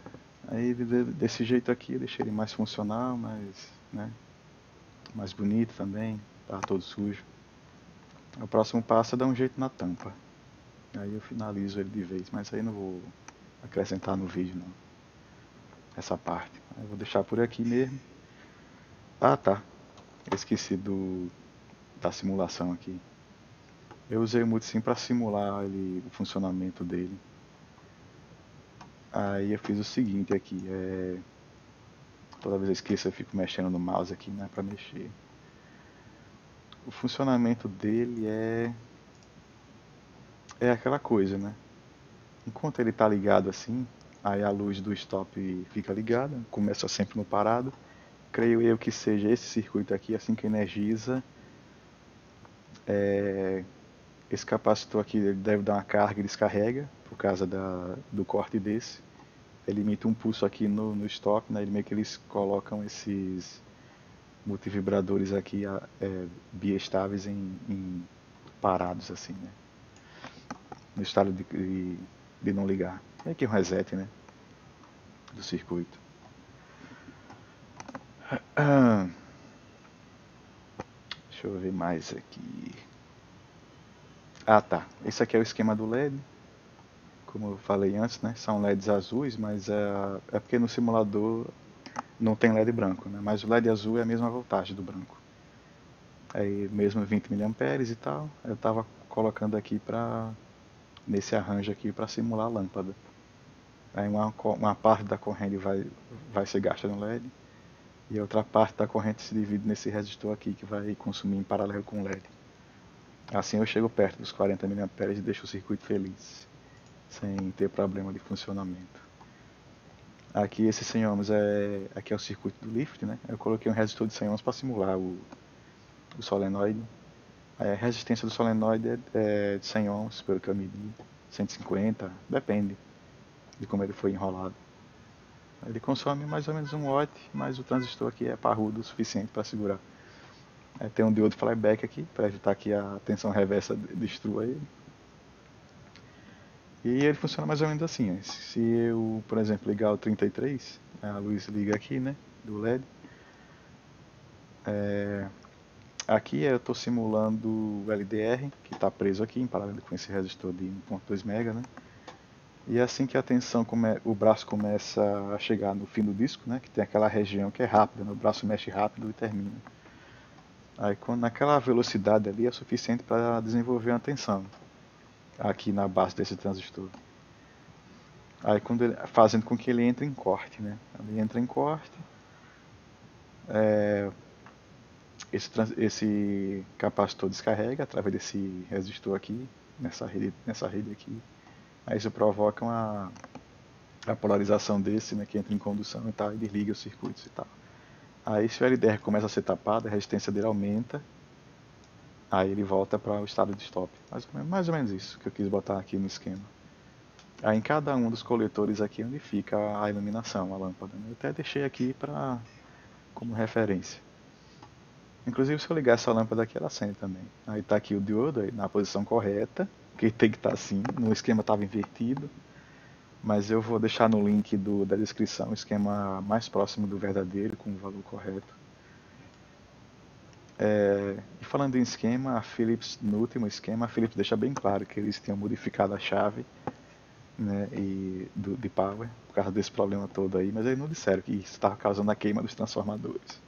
S2: Aí desse jeito aqui eu deixei ele mais funcional, né, mais bonito também, tá todo sujo. O próximo passo é dar um jeito na tampa. Aí eu finalizo ele de vez, mas aí não vou acrescentar no vídeo não. Essa parte. Aí eu vou deixar por aqui mesmo. Ah tá. Eu esqueci da simulação aqui. Eu usei o multisim para simular o funcionamento dele. Aí eu fiz o seguinte aqui, toda vez eu esqueço eu fico mexendo no mouse aqui, né, para mexer. O funcionamento dele é aquela coisa, né? Enquanto ele tá ligado assim, aí a luz do stop fica ligada, começa sempre no parado. Creio eu que seja esse circuito aqui, assim que energiza, esse capacitor aqui ele deve dar uma carga e descarrega, por causa do corte desse. Ele emite um pulso aqui no stop, né? Ele meio que eles colocam esses multivibradores aqui biestáveis em parados assim, né? No estado de não ligar. É aqui um reset, né? Do circuito. Deixa eu ver mais aqui. Ah tá, esse aqui é o esquema do LED. Como eu falei antes, né? São LEDs azuis, mas é porque no simulador não tem LED branco, né? Mas o LED azul é a mesma voltagem do branco. Aí mesmo 20 mA e tal, eu estava colocando aqui nesse arranjo aqui para simular a lâmpada. Aí uma parte da corrente vai ser gasta no LED e a outra parte da corrente se divide nesse resistor aqui que vai consumir em paralelo com o LED. Assim eu chego perto dos 40 mA e deixo o circuito feliz, sem ter problema de funcionamento. Aqui esse 100 ohms aqui é o circuito do lift, né? Eu coloquei um resistor de 100 ohms para simular o solenoide. Aí a resistência do solenoide é de 100 ohms, pelo que eu medi, 150, depende de como ele foi enrolado. Ele consome mais ou menos 1 watt, mas o transistor aqui é parrudo o suficiente para segurar. Tem um diodo flyback aqui, para evitar que a tensão reversa destrua ele. E ele funciona mais ou menos assim. Se eu, por exemplo, ligar o 33, a luz liga aqui, né, do LED. Aqui eu estou simulando o LDR, que está preso aqui, em paralelo com esse resistor de 1.2 mega, né? E assim que a tensão, o braço começa a chegar no fim do disco, né, que tem aquela região que é rápida, né, o braço mexe rápido e termina. Aí naquela velocidade ali é suficiente para desenvolver uma tensão aqui na base desse transistor. Aí fazendo com que ele entre em corte, né? Ele entra em corte. Esse capacitor descarrega através desse resistor aqui, nessa rede aqui. Aí isso provoca a polarização desse, né, que entra em condução e tal, e desliga os circuitos e tal. Aí se o LDR começa a ser tapado, a resistência dele aumenta, aí ele volta para o estado de stop. Mais ou menos isso que eu quis botar aqui no esquema. Aí em cada um dos coletores aqui onde fica a iluminação, a lâmpada, né? Eu até deixei aqui como referência. Inclusive se eu ligar essa lâmpada aqui, ela acende também. Aí está aqui o diodo aí, na posição correta, que tem que estar assim, no esquema estava invertido. Mas eu vou deixar no link da descrição o esquema mais próximo do verdadeiro, com o valor correto. E falando em esquema, a Philips, no último esquema, a Philips deixa bem claro que eles tinham modificado a chave, né, de power, por causa desse problema todo aí, mas eles não disseram que isso estava causando a queima dos transformadores.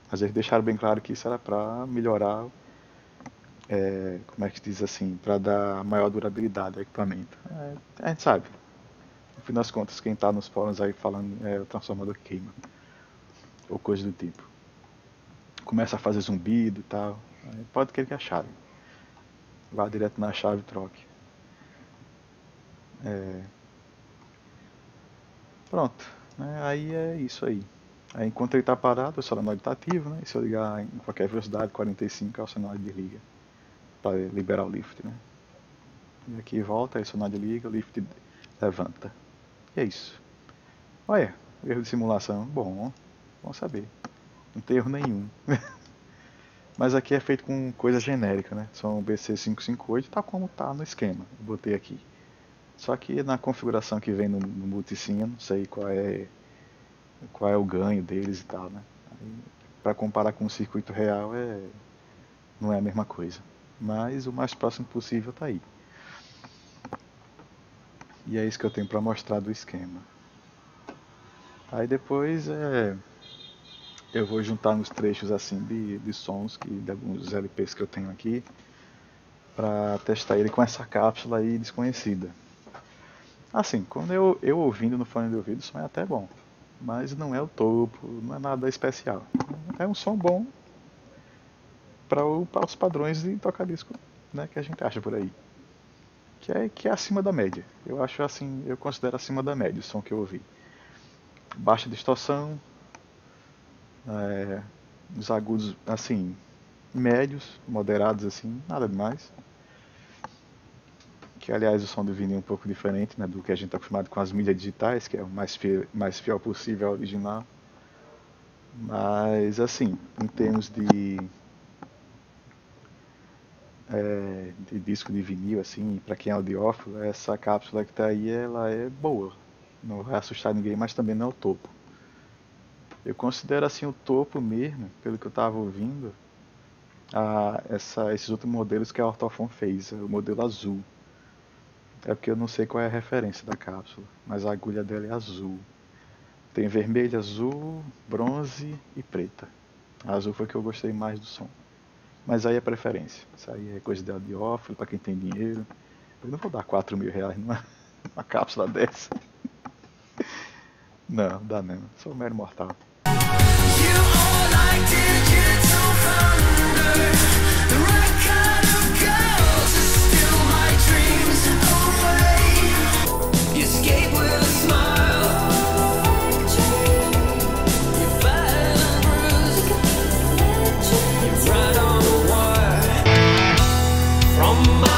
S2: Mas eles deixaram bem claro que isso era para melhorar, como é que diz assim, para dar maior durabilidade ao equipamento. A gente sabe. No fim das contas, quem está nos fóruns aí falando o transformador queima. Ou coisa do tipo. Começa a fazer zumbido e tal. Aí pode querer que a chave. Vá direto na chave e troque. Pronto. Aí é isso aí. Aí enquanto ele está parado, o solenoide está ativo, né? E se eu ligar em qualquer velocidade, 45, o solenoide desliga. para liberar o lift, né? E aqui volta, aí sonado liga, o lift levanta. E é isso. Olha, erro de simulação, bom saber. Não tem erro nenhum. Mas aqui é feito com coisa genérica, né? São BC558, tá como tá no esquema. Eu botei aqui. Só que na configuração que vem no multisim, eu não sei qual é o ganho deles e tal, né? Para comparar com o circuito real não é a mesma coisa. Mas o mais próximo possível tá aí. E é isso que eu tenho para mostrar do esquema. Aí depois eu vou juntar nos trechos assim de sons de alguns LPs que eu tenho aqui para testar ele com essa cápsula aí desconhecida. Assim, quando eu ouvindo no fone de ouvido, o som é até bom, mas não é o topo, não é nada especial. É um som bom para os padrões de toca-disco, né, que a gente acha por aí. Que é acima da média. Eu acho assim, eu considero acima da média o som que eu ouvi. Baixa distorção, os agudos assim, médios, moderados assim, nada demais. Que aliás o som do vinil é um pouco diferente, né, do que a gente está acostumado com as mídias digitais, que é o mais fiel possível ao original. Mas assim, em termos de disco de vinil, assim, para quem é audiófilo, essa cápsula que está aí, ela é boa. Não vai assustar ninguém, mas também não é o topo. Eu considero assim o topo mesmo, pelo que eu estava ouvindo, esses outros modelos que a Ortofon fez, o modelo azul. É porque eu não sei qual é a referência da cápsula, mas a agulha dela é azul. Tem vermelho, azul, bronze e preta. A azul foi que eu gostei mais do som. Mas aí é preferência. Isso aí é coisa de audiófilo, para quem tem dinheiro. Eu não vou dar R$4.000 numa cápsula dessa. Não, dá mesmo. Sou um mero mortal.
S3: From my